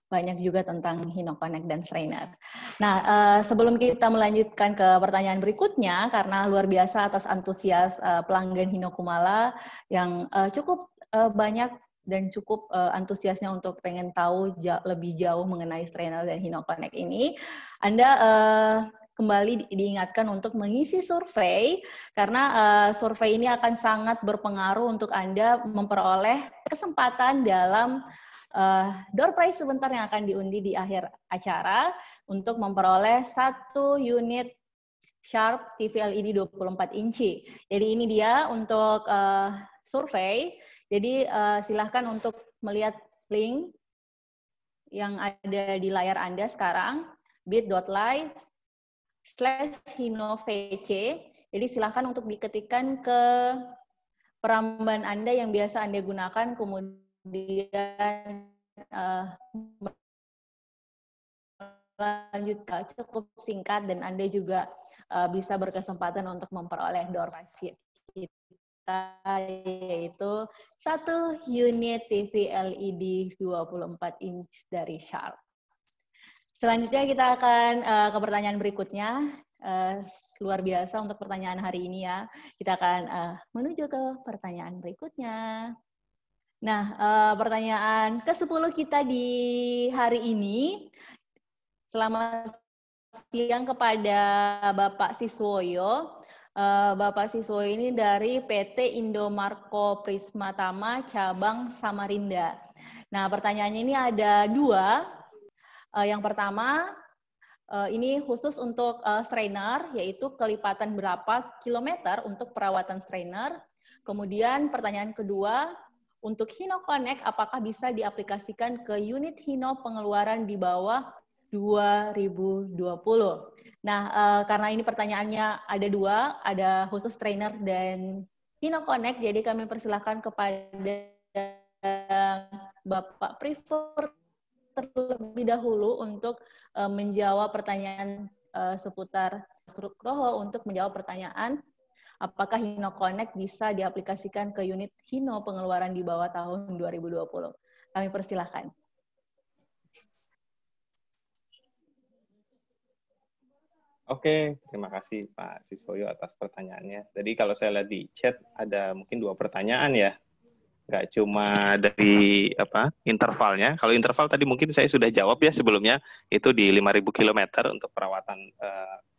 banyak juga tentang HinoConnect dan strainer. Nah, sebelum kita melanjutkan ke pertanyaan berikutnya, karena luar biasa atas antusias pelanggan Hino Kumala yang cukup banyak dan cukup antusiasnya untuk pengen tahu lebih jauh mengenai strainer dan HinoConnect ini, Anda kembali diingatkan untuk mengisi survei, karena survei ini akan sangat berpengaruh untuk Anda memperoleh kesempatan dalam door prize sebentar yang akan diundi di akhir acara untuk memperoleh 1 unit Sharp TV LED 24 inci. Jadi ini dia untuk survei. Jadi silahkan untuk melihat link yang ada di layar Anda sekarang, bit.ly/hinovc. Jadi silahkan untuk diketikkan ke peramban Anda yang biasa Anda gunakan, kemudian lanjut cukup singkat, dan Anda juga bisa berkesempatan untuk memperoleh door prize kita, yaitu 1 unit TV LED 24 inch dari Sharp. Selanjutnya kita akan ke pertanyaan berikutnya. Luar biasa untuk pertanyaan hari ini ya. Kita akan menuju ke pertanyaan berikutnya. Nah, pertanyaan ke-10 kita di hari ini. Selamat siang kepada Bapak Siswoyo. Bapak Siswoyo ini dari PT Indomarko Prismatama cabang Samarinda. Nah, pertanyaannya ini ada 2. Yang pertama, ini khusus untuk strainer, yaitu kelipatan berapa kilometer untuk perawatan strainer. Kemudian pertanyaan kedua, untuk Hino Connect, apakah bisa diaplikasikan ke unit Hino pengeluaran di bawah 2020? Nah, karena ini pertanyaannya ada 2, ada khusus trainer dan Hino Connect, jadi kami persilahkan kepada Bapak Prefer terlebih dahulu untuk menjawab pertanyaan seputar Strukroho, untuk menjawab pertanyaan apakah Hino Connect bisa diaplikasikan ke unit Hino pengeluaran di bawah tahun 2020. Kami persilahkan. Oke, terima kasih Pak Siswoyo atas pertanyaannya. Jadi kalau saya lihat di chat ada mungkin 2 pertanyaan ya. Nggak cuma dari intervalnya. Kalau interval tadi mungkin saya sudah jawab ya sebelumnya, itu di 5.000 km untuk perawatan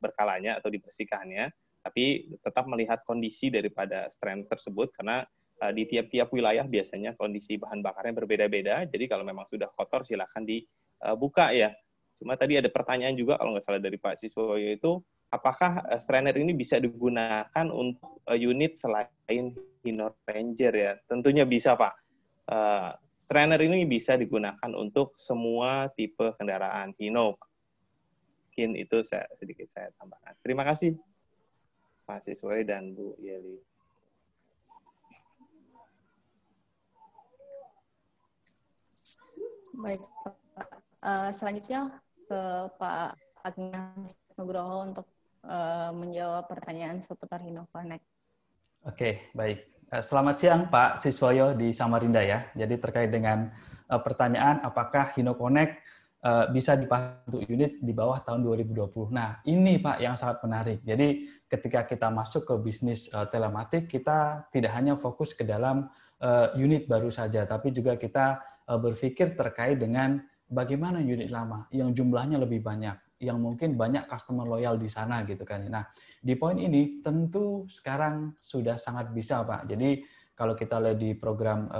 berkalanya atau dibersihkannya. Tapi tetap melihat kondisi daripada strain tersebut, karena di tiap-tiap wilayah biasanya kondisi bahan bakarnya berbeda-beda. Jadi kalau memang sudah kotor silahkan dibuka ya. Cuma tadi ada pertanyaan juga kalau nggak salah dari Pak Siswoyo itu, apakah strainer ini bisa digunakan untuk unit selain Hino Ranger ya? Tentunya bisa Pak. Strainer ini bisa digunakan untuk semua tipe kendaraan Hino. Mungkin itu sedikit saya tambahkan. Terima kasih Pak Siswoyo dan Bu Yeli. Baik Pak. Selanjutnya ke Pak Agnes Nugroho untuk menjawab pertanyaan seputar Hino Connect. Oke, baik. Selamat siang Pak Siswoyo di Samarinda ya. Jadi terkait dengan pertanyaan apakah Hino Connect bisa dipasang untuk unit di bawah tahun 2020. Nah, ini Pak yang sangat menarik. Jadi ketika kita masuk ke bisnis telematik, kita tidak hanya fokus ke dalam unit baru saja, tapi juga kita berpikir terkait dengan bagaimana unit lama yang jumlahnya lebih banyak, yang mungkin banyak customer loyal di sana gitu kan. Nah, di poin ini tentu sekarang sudah sangat bisa Pak. Jadi kalau kita lihat di program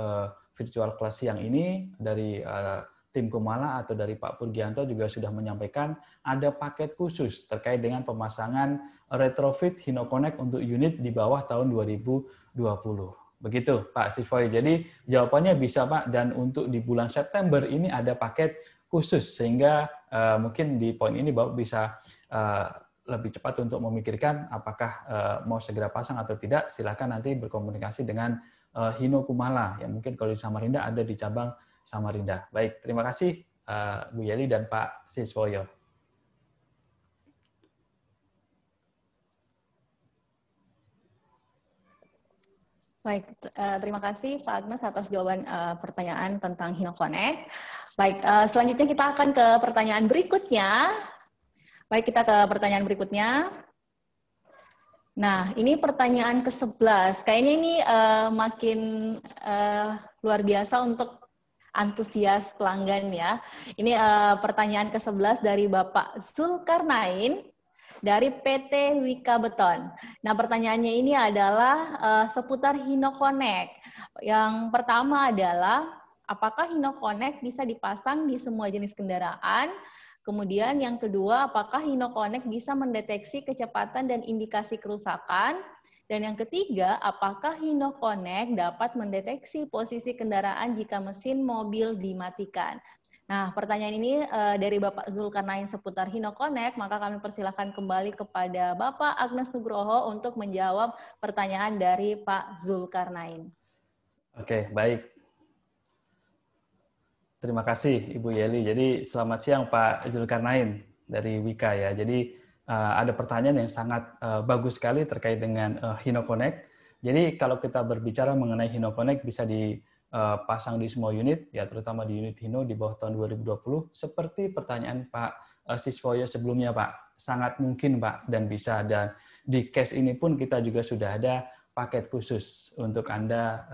virtual class yang ini dari tim Kumala atau dari Pak Purgianto juga sudah menyampaikan ada paket khusus terkait dengan pemasangan retrofit Hino Connect untuk unit di bawah tahun 2020. Begitu Pak Siswoyo. Jadi jawabannya bisa Pak, dan untuk di bulan September ini ada paket khusus sehingga mungkin di poin ini Bapak bisa lebih cepat untuk memikirkan apakah mau segera pasang atau tidak. Silakan nanti berkomunikasi dengan Hino Kumala yang mungkin kalau di Samarinda ada di cabang Samarinda. Baik, terima kasih Bu Yeli dan Pak Siswoyo. Baik, terima kasih Pak Agnes atas jawaban pertanyaan tentang Hino Connect. Baik, selanjutnya kita akan ke pertanyaan berikutnya. Baik, kita ke pertanyaan berikutnya. Nah, ini pertanyaan ke-11. Kayaknya ini makin luar biasa untuk antusias pelanggan ya. Ini pertanyaan ke-11 dari Bapak Zulkarnain dari PT Wika Beton. Nah, pertanyaannya ini adalah seputar Hino Connect. Yang pertama adalah, apakah Hino Connect bisa dipasang di semua jenis kendaraan? Kemudian yang kedua, apakah Hino Connect bisa mendeteksi kecepatan dan indikasi kerusakan? Dan yang ketiga, apakah Hino Connect dapat mendeteksi posisi kendaraan jika mesin mobil dimatikan? Nah, pertanyaan ini dari Bapak Zulkarnain seputar HinoConnect, maka kami persilakan kembali kepada Bapak Agnes Nugroho untuk menjawab pertanyaan dari Pak Zulkarnain. Oke, baik. Terima kasih Ibu Yeli. Jadi selamat siang Pak Zulkarnain dari Wika ya. Jadi ada pertanyaan yang sangat bagus sekali terkait dengan HinoConnect. Jadi kalau kita berbicara mengenai HinoConnect bisa dipasang di semua unit, ya terutama di unit Hino di bawah tahun 2020. Seperti pertanyaan Pak Siswoyo sebelumnya Pak, sangat mungkin Pak dan bisa. Dan di case ini pun kita juga sudah ada paket khusus untuk Anda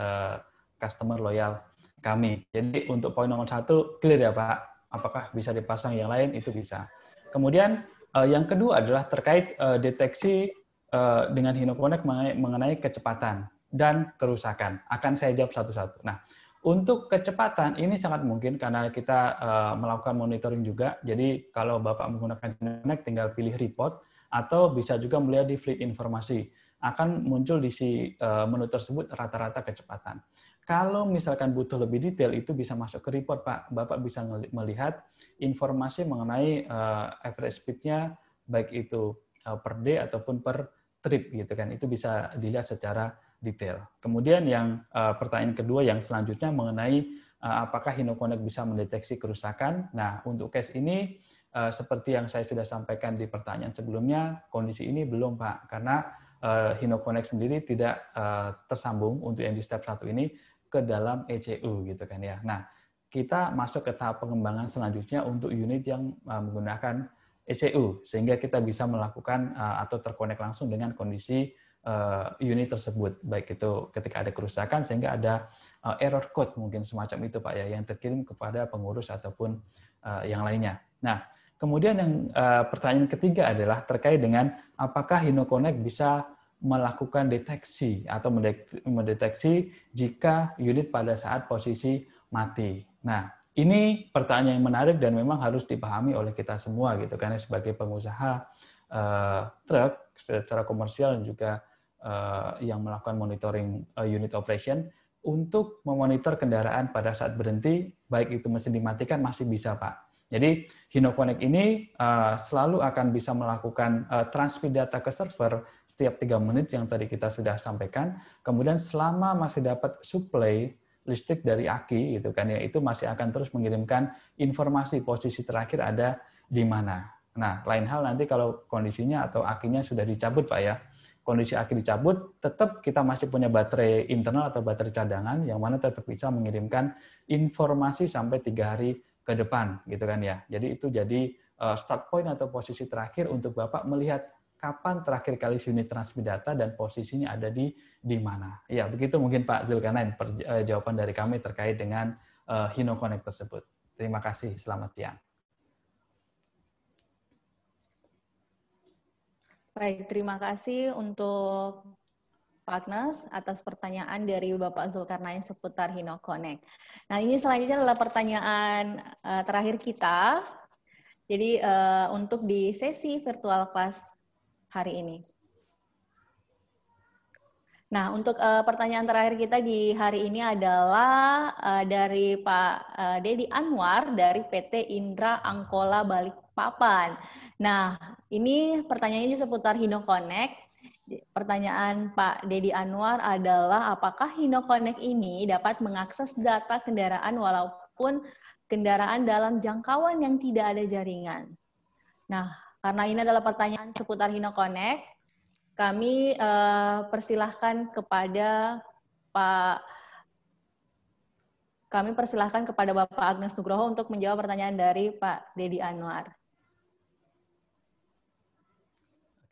customer loyal kami. Jadi untuk poin nomor 1 clear ya Pak, apakah bisa dipasang yang lain itu bisa. Kemudian yang kedua adalah terkait deteksi dengan HinoConnect mengenai kecepatan dan kerusakan. Akan saya jawab satu-satu. Nah, untuk kecepatan ini sangat mungkin karena kita melakukan monitoring juga. Jadi kalau Bapak menggunakan HinoConnect tinggal pilih report atau bisa juga melihat di fleet informasi. Akan muncul di menu tersebut rata-rata kecepatan. Kalau misalkan butuh lebih detail, itu bisa masuk ke report, Pak. Bapak bisa melihat informasi mengenai average speed-nya, baik itu per day ataupun per trip, gitu kan. Itu bisa dilihat secara detail. Kemudian yang pertanyaan kedua yang selanjutnya mengenai apakah HinoConnect bisa mendeteksi kerusakan. Nah, untuk case ini, seperti yang saya sudah sampaikan di pertanyaan sebelumnya, kondisi ini belum, Pak. Karena HinoConnect sendiri tidak tersambung untuk yang di step 1 ini ke dalam ECU gitu kan ya. Nah, kita masuk ke tahap pengembangan selanjutnya untuk unit yang menggunakan ECU sehingga kita bisa melakukan atau terkonek langsung dengan kondisi unit tersebut, baik itu ketika ada kerusakan sehingga ada error code mungkin semacam itu Pak ya yang terkirim kepada pengurus ataupun yang lainnya. Nah, kemudian yang pertanyaan ketiga adalah terkait dengan apakah HinoConnect bisa melakukan deteksi atau mendeteksi jika unit pada saat posisi mati. Nah, ini pertanyaan yang menarik dan memang harus dipahami oleh kita semua gitu karena sebagai pengusaha truk secara komersial dan juga yang melakukan monitoring unit operation untuk memonitor kendaraan pada saat berhenti, baik itu mesin dimatikan masih bisa Pak. Jadi HinoConnect ini selalu akan bisa melakukan transmit data ke server setiap 3 menit yang tadi kita sudah sampaikan. Kemudian selama masih dapat supply listrik dari aki gitu kan ya, itu masih akan terus mengirimkan informasi posisi terakhir ada di mana. Nah, lain hal nanti kalau kondisinya atau akinya sudah dicabut Pak ya. Kondisi aki dicabut, tetap kita masih punya baterai internal atau baterai cadangan yang mana tetap bisa mengirimkan informasi sampai 3 hari ke depan gitu kan ya. Jadi itu jadi start point atau posisi terakhir untuk Bapak melihat kapan terakhir kali unit transmit data dan posisinya ada di mana. Ya, begitu mungkin Pak Zulkarnain jawaban dari kami terkait dengan HinoConnect tersebut. Terima kasih, selamat siang. Baik, terima kasih untuk Pak Agnes atas pertanyaan dari Bapak Zulkarnain seputar HinoConnect. Nah, ini selanjutnya adalah pertanyaan terakhir kita. Jadi untuk di sesi virtual class hari ini. Nah, untuk pertanyaan terakhir kita di hari ini adalah dari Pak Dedi Anwar dari PT Indra Angkola Balikpapan. Nah, ini pertanyaannya seputar HinoConnect. Pertanyaan Pak Dedi Anwar adalah apakah HinoConnect ini dapat mengakses data kendaraan walaupun kendaraan dalam jangkauan yang tidak ada jaringan. Nah, karena ini adalah pertanyaan seputar HinoConnect, kami persilahkan kepada Bapak Agnes Nugroho untuk menjawab pertanyaan dari Pak Dedi Anwar.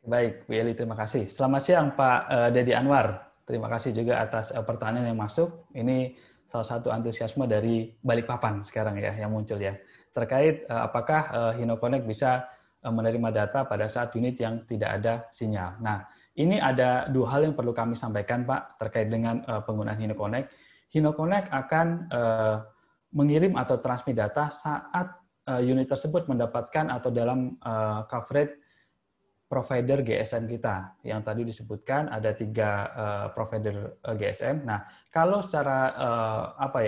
Baik, Bu Eli, terima kasih. Selamat siang Pak Dedi Anwar. Terima kasih juga atas pertanyaan yang masuk. Ini salah satu antusiasme dari Balikpapan sekarang ya yang muncul ya. Terkait apakah HinoConnect bisa menerima data pada saat unit yang tidak ada sinyal. Nah, ini ada 2 hal yang perlu kami sampaikan Pak terkait dengan penggunaan HinoConnect. HinoConnect akan mengirim atau transmit data saat unit tersebut mendapatkan atau dalam coverage provider GSM kita yang tadi disebutkan ada 3 provider GSM. Nah, kalau secara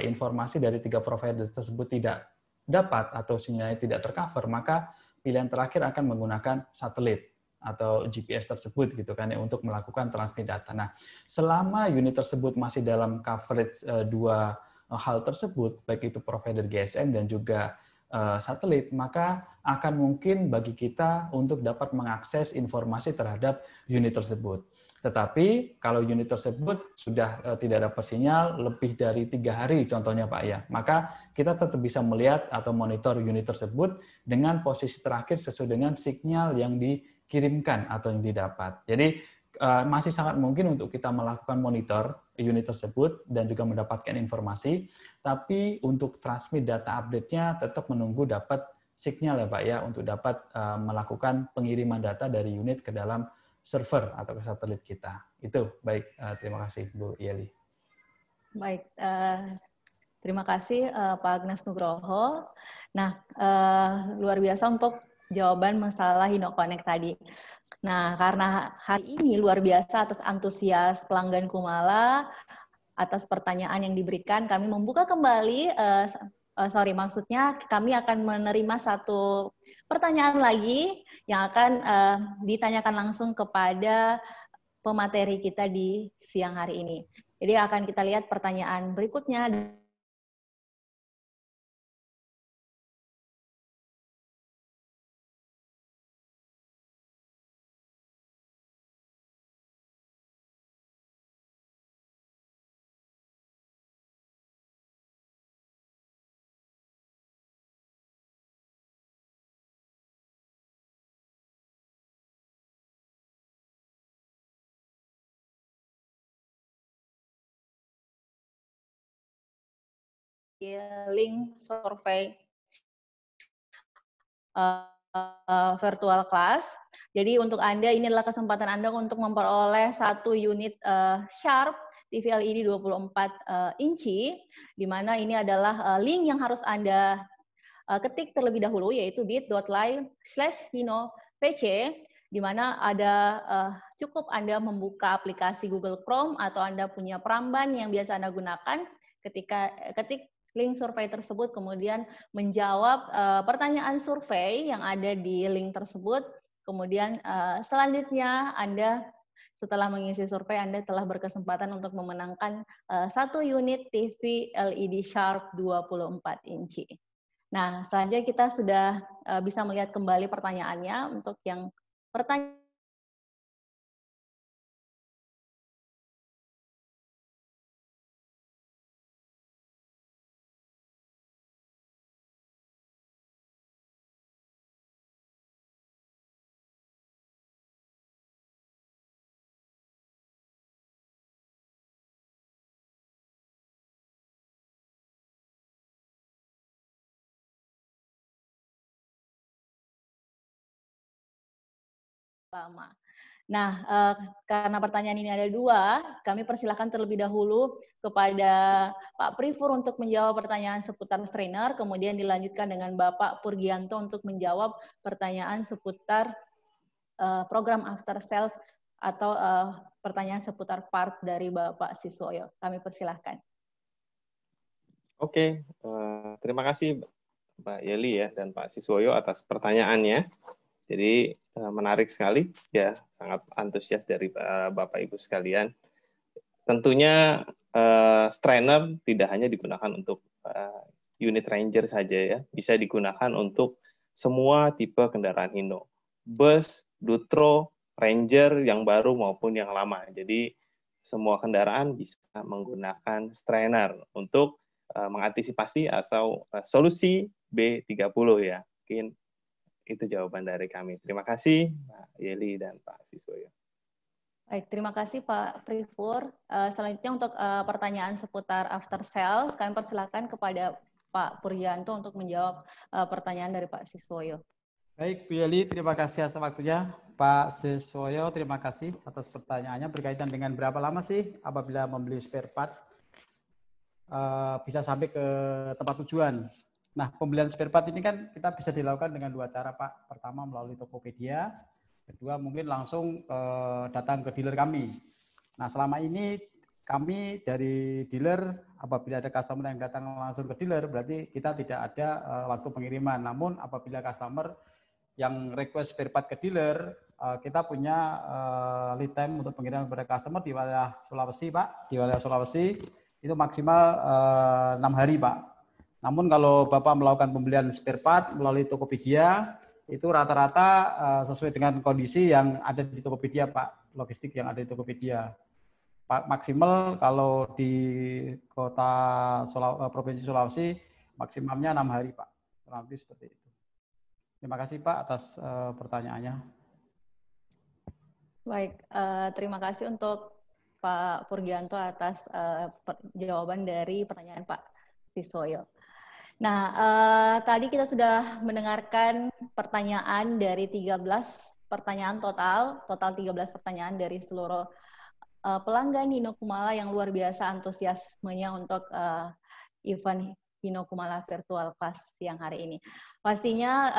informasi dari 3 provider tersebut tidak dapat atau sinyalnya tidak tercover, maka pilihan terakhir akan menggunakan satelit atau GPS tersebut gitu kan ya untuk melakukan transmit data. Nah, selama unit tersebut masih dalam coverage dua hal tersebut, baik itu provider GSM dan juga satelit, maka akan mungkin bagi kita untuk dapat mengakses informasi terhadap unit tersebut. Tetapi kalau unit tersebut sudah tidak dapat sinyal lebih dari 3 hari contohnya Pak ya, maka kita tetap bisa melihat atau monitor unit tersebut dengan posisi terakhir sesuai dengan sinyal yang dikirimkan atau yang didapat. Jadi masih sangat mungkin untuk kita melakukan monitor unit tersebut dan juga mendapatkan informasi, tapi untuk transmit data update-nya tetap menunggu dapat sinyal ya Pak ya, untuk dapat melakukan pengiriman data dari unit ke dalam server atau ke satelit kita. Itu baik, terima kasih Bu Yeli. Baik, terima kasih Pak Agnes Nugroho. Nah, luar biasa untuk jawaban masalah HinoConnect tadi. Nah, karena hari ini luar biasa atas antusias pelanggan Kumala, atas pertanyaan yang diberikan, kami membuka kembali, maksudnya kami akan menerima satu pertanyaan lagi yang akan ditanyakan langsung kepada pemateri kita di siang hari ini. Jadi akan kita lihat pertanyaan berikutnya. Link survei virtual class. Jadi untuk Anda, ini adalah kesempatan Anda untuk memperoleh 1 unit Sharp TV LED 24 inci, di mana ini adalah link yang harus Anda ketik terlebih dahulu, yaitu bit.ly/hinopc, di mana ada cukup Anda membuka aplikasi Google Chrome atau Anda punya peramban yang biasa Anda gunakan ketika ketik link survei tersebut, kemudian menjawab pertanyaan survei yang ada di link tersebut. Kemudian selanjutnya Anda setelah mengisi survei, Anda telah berkesempatan untuk memenangkan 1 unit TV LED Sharp 24 inci. Nah, selanjutnya kita sudah bisa melihat kembali pertanyaannya. Untuk yang pertanyaan lama. Nah, karena pertanyaan ini ada 2, kami persilahkan terlebih dahulu kepada Pak Prifur untuk menjawab pertanyaan seputar strainer, kemudian dilanjutkan dengan Bapak Purgianto untuk menjawab pertanyaan seputar program after sales atau pertanyaan seputar part dari Bapak Siswoyo. Kami persilahkan. Oke, terima kasih Mbak Yeli ya dan Pak Siswoyo atas pertanyaannya. Jadi menarik sekali, ya sangat antusias dari Bapak Ibu sekalian. Tentunya strainer tidak hanya digunakan untuk unit Ranger saja ya, bisa digunakan untuk semua tipe kendaraan Hino, bus, Dutro, Ranger yang baru maupun yang lama. Jadi semua kendaraan bisa menggunakan strainer untuk mengantisipasi atau solusi B30 ya. Mungkin itu jawaban dari kami. Terima kasih Pak Yeli dan Pak Siswoyo. Baik, terima kasih Pak Prifur. Selanjutnya untuk pertanyaan seputar after sales, kami persilakan kepada Pak Purgianto untuk menjawab pertanyaan dari Pak Siswoyo. Baik, Bu Yeli, terima kasih atas waktunya. Pak Siswoyo, terima kasih atas pertanyaannya berkaitan dengan berapa lama sih apabila membeli spare part bisa sampai ke tempat tujuan. Nah, pembelian spare part ini kan kita bisa dilakukan dengan 2 cara, Pak. Pertama melalui Tokopedia, kedua mungkin langsung datang ke dealer kami. Nah, selama ini kami dari dealer, apabila ada customer yang datang langsung ke dealer, berarti kita tidak ada waktu pengiriman. Namun apabila customer yang request spare part ke dealer, kita punya lead time untuk pengiriman kepada customer di wilayah Sulawesi, Pak. Di wilayah Sulawesi itu maksimal 6 hari, Pak. Namun kalau Bapak melakukan pembelian spare part melalui Tokopedia, itu rata-rata sesuai dengan kondisi yang ada di Tokopedia, Pak. Logistik yang ada di Tokopedia. Pak, maksimal kalau di kota Provinsi Sulawesi, maksimalnya 6 hari, Pak. Kurang lebih seperti itu. Terima kasih, Pak, atas pertanyaannya. Baik, terima kasih untuk Pak Purgianto atas jawaban dari pertanyaan Pak Sisoyo. Nah, tadi kita sudah mendengarkan pertanyaan dari 13 pertanyaan total 13 pertanyaan dari seluruh pelanggan Hino Kumala yang luar biasa antusiasmenya untuk event Hino Kumala Virtual Class siang hari ini. Pastinya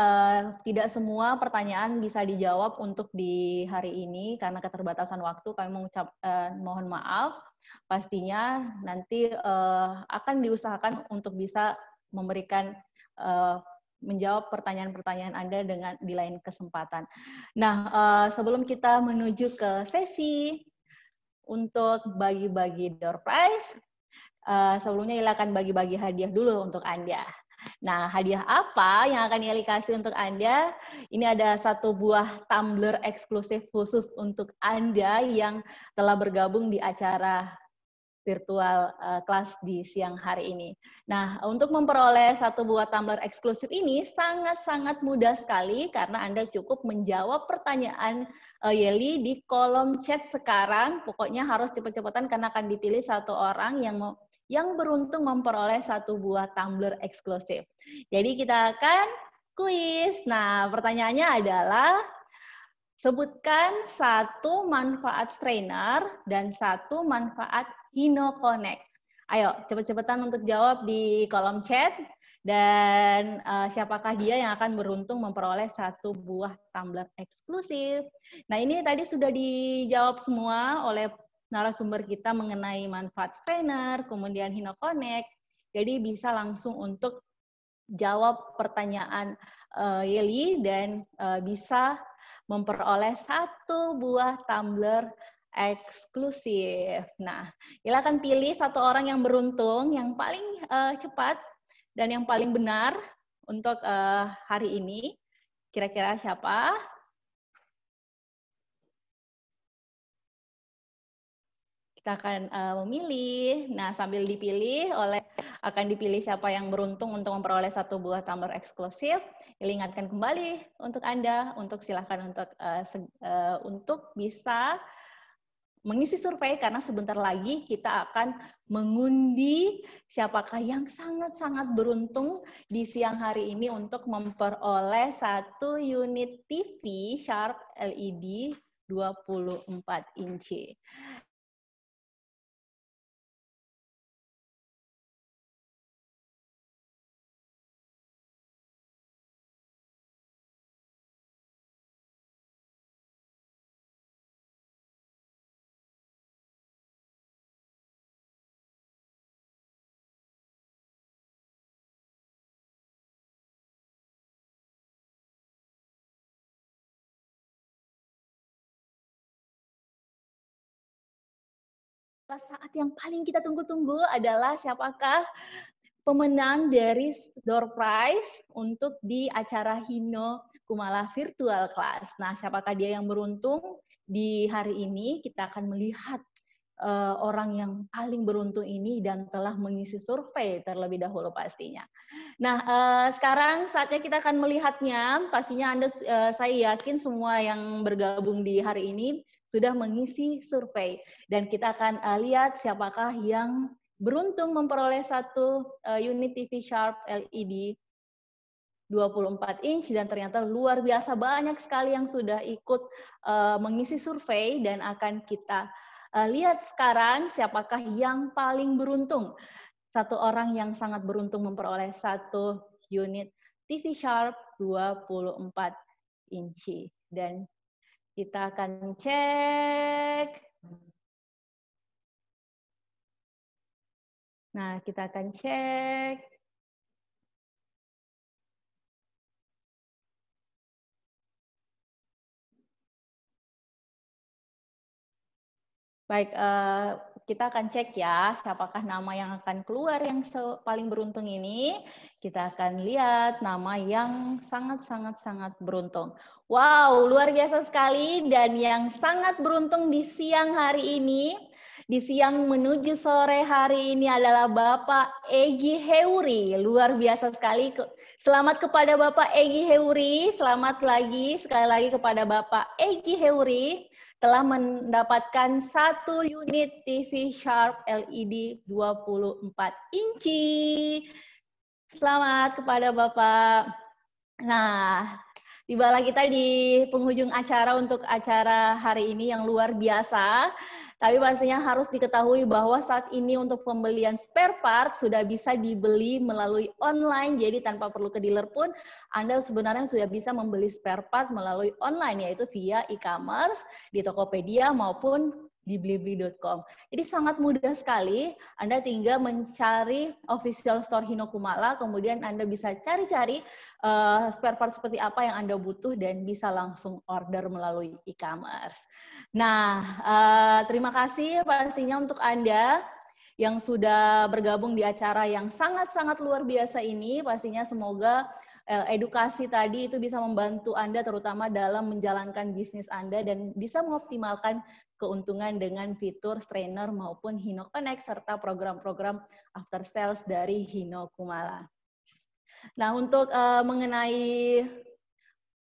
tidak semua pertanyaan bisa dijawab untuk di hari ini karena keterbatasan waktu. Kami mohon maaf. Pastinya nanti akan diusahakan untuk bisa memberikan menjawab pertanyaan-pertanyaan Anda di lain kesempatan. Nah, sebelum kita menuju ke sesi untuk bagi-bagi door prize, sebelumnya Ila akan bagi-bagi hadiah dulu untuk Anda. Nah, hadiah apa yang akan Ila kasih untuk Anda? Ini ada satu buah tumbler eksklusif khusus untuk Anda yang telah bergabung di acara virtual kelas di siang hari ini. Nah, untuk memperoleh satu buah tumbler eksklusif ini sangat-sangat mudah sekali karena Anda cukup menjawab pertanyaan Yeli di kolom chat sekarang. Pokoknya harus cepet-cepetan karena akan dipilih satu orang yang beruntung memperoleh satu buah tumbler eksklusif. Jadi kita akan kuis. Nah, pertanyaannya adalah sebutkan satu manfaat strainer dan satu manfaat Hino Connect. Ayo, cepet-cepetan untuk jawab di kolom chat. Dan siapakah dia yang akan beruntung memperoleh satu buah tumbler eksklusif. Nah, ini tadi sudah dijawab semua oleh narasumber kita mengenai manfaat strainer, kemudian Hino Connect. Jadi bisa langsung untuk jawab pertanyaan Yeli dan bisa memperoleh satu buah tumbler eksklusif. Nah, Ila akan pilih satu orang yang beruntung, yang paling cepat dan yang paling benar untuk hari ini. Kira-kira siapa? Kita akan memilih. Nah, sambil dipilih akan dipilih siapa yang beruntung untuk memperoleh satu buah tumbler eksklusif. Ila ingatkan kembali untuk Anda untuk silakan untuk bisa mengisi survei karena sebentar lagi kita akan mengundi siapakah yang sangat-sangat beruntung di siang hari ini untuk memperoleh satu unit TV Sharp LED 24 inci. Saat yang paling kita tunggu-tunggu adalah siapakah pemenang dari door prize untuk di acara Hino Kumala Virtual Class. Nah, siapakah dia yang beruntung di hari ini? Kita akan melihat orang yang paling beruntung ini dan telah mengisi survei terlebih dahulu pastinya. Nah, sekarang saatnya kita akan melihatnya. Pastinya saya yakin semua yang bergabung di hari ini sudah mengisi survei. Dan kita akan lihat siapakah yang beruntung memperoleh satu unit TV Sharp LED 24 inch dan ternyata luar biasa banyak sekali yang sudah ikut mengisi survei dan akan kita lihat sekarang siapakah yang paling beruntung. Satu orang yang sangat beruntung memperoleh satu unit TV Sharp 24 inci. Dan kita akan cek. Nah, kita akan cek. Baik, kita akan cek ya, siapakah nama yang akan keluar yang paling beruntung ini. Kita akan lihat nama yang sangat beruntung. Wow, luar biasa sekali. Dan yang sangat beruntung di siang hari ini, di siang menuju sore hari ini adalah Bapak Egy Heuri. Luar biasa sekali. Selamat kepada Bapak Egy Heuri. Selamat sekali lagi kepada Bapak Egy Heuri. Telah mendapatkan 1 unit TV Sharp LED 24 inci. Selamat kepada Bapak. Nah, tibalah kita di penghujung acara untuk acara hari ini yang luar biasa. Tapi pastinya harus diketahui bahwa saat ini untuk pembelian spare part sudah bisa dibeli melalui online, jadi tanpa perlu ke dealer pun Anda sebenarnya sudah bisa membeli spare part melalui online, yaitu via e-commerce, di Tokopedia maupun di blibli.com. Jadi sangat mudah sekali, Anda tinggal mencari official store Hinokumala, kemudian Anda bisa cari-cari spare part seperti apa yang Anda butuh dan bisa langsung order melalui e-commerce. Nah, terima kasih pastinya untuk Anda yang sudah bergabung di acara yang sangat luar biasa ini. Pastinya semoga edukasi tadi itu bisa membantu Anda terutama dalam menjalankan bisnis Anda dan bisa mengoptimalkan keuntungan dengan fitur trainer maupun Hino Connect serta program-program after sales dari Hinokumala. Nah, untuk mengenai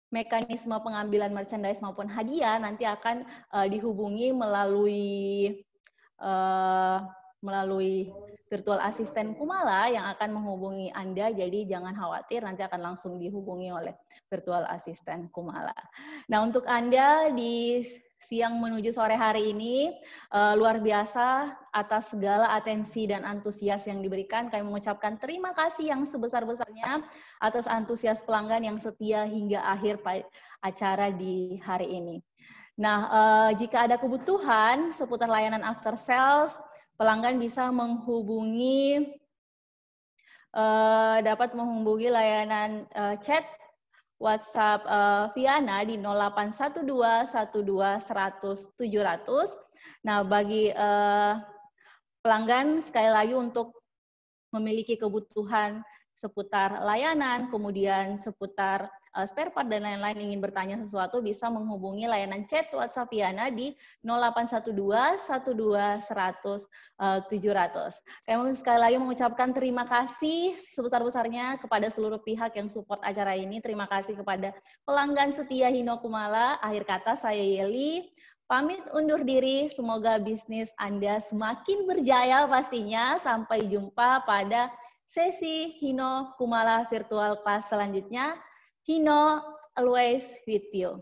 mekanisme pengambilan merchandise maupun hadiah nanti akan dihubungi melalui virtual assistant Kumala yang akan menghubungi Anda, jadi jangan khawatir, nanti akan langsung dihubungi oleh virtual assistant Kumala. Nah, untuk Anda di siang menuju sore hari ini, luar biasa atas segala atensi dan antusias yang diberikan. Kami mengucapkan terima kasih yang sebesar-besarnya atas antusias pelanggan yang setia hingga akhir acara di hari ini. Nah, jika ada kebutuhan seputar layanan after sales, pelanggan bisa dapat menghubungi layanan chat WhatsApp Viana di 081212100700. Nah, bagi pelanggan sekali lagi untuk memiliki kebutuhan seputar layanan, kemudian seputar spare part dan lain-lain, ingin bertanya sesuatu, bisa menghubungi layanan chat WhatsApp Viana di 081212100700. Kami sekali lagi mengucapkan terima kasih sebesar-besarnya kepada seluruh pihak yang support acara ini. Terima kasih kepada pelanggan setia Hinokumala. Akhir kata saya Yeli, pamit undur diri. Semoga bisnis Anda semakin berjaya pastinya. Sampai jumpa pada sesi Hinokumala Virtual Class selanjutnya. Hino always with you.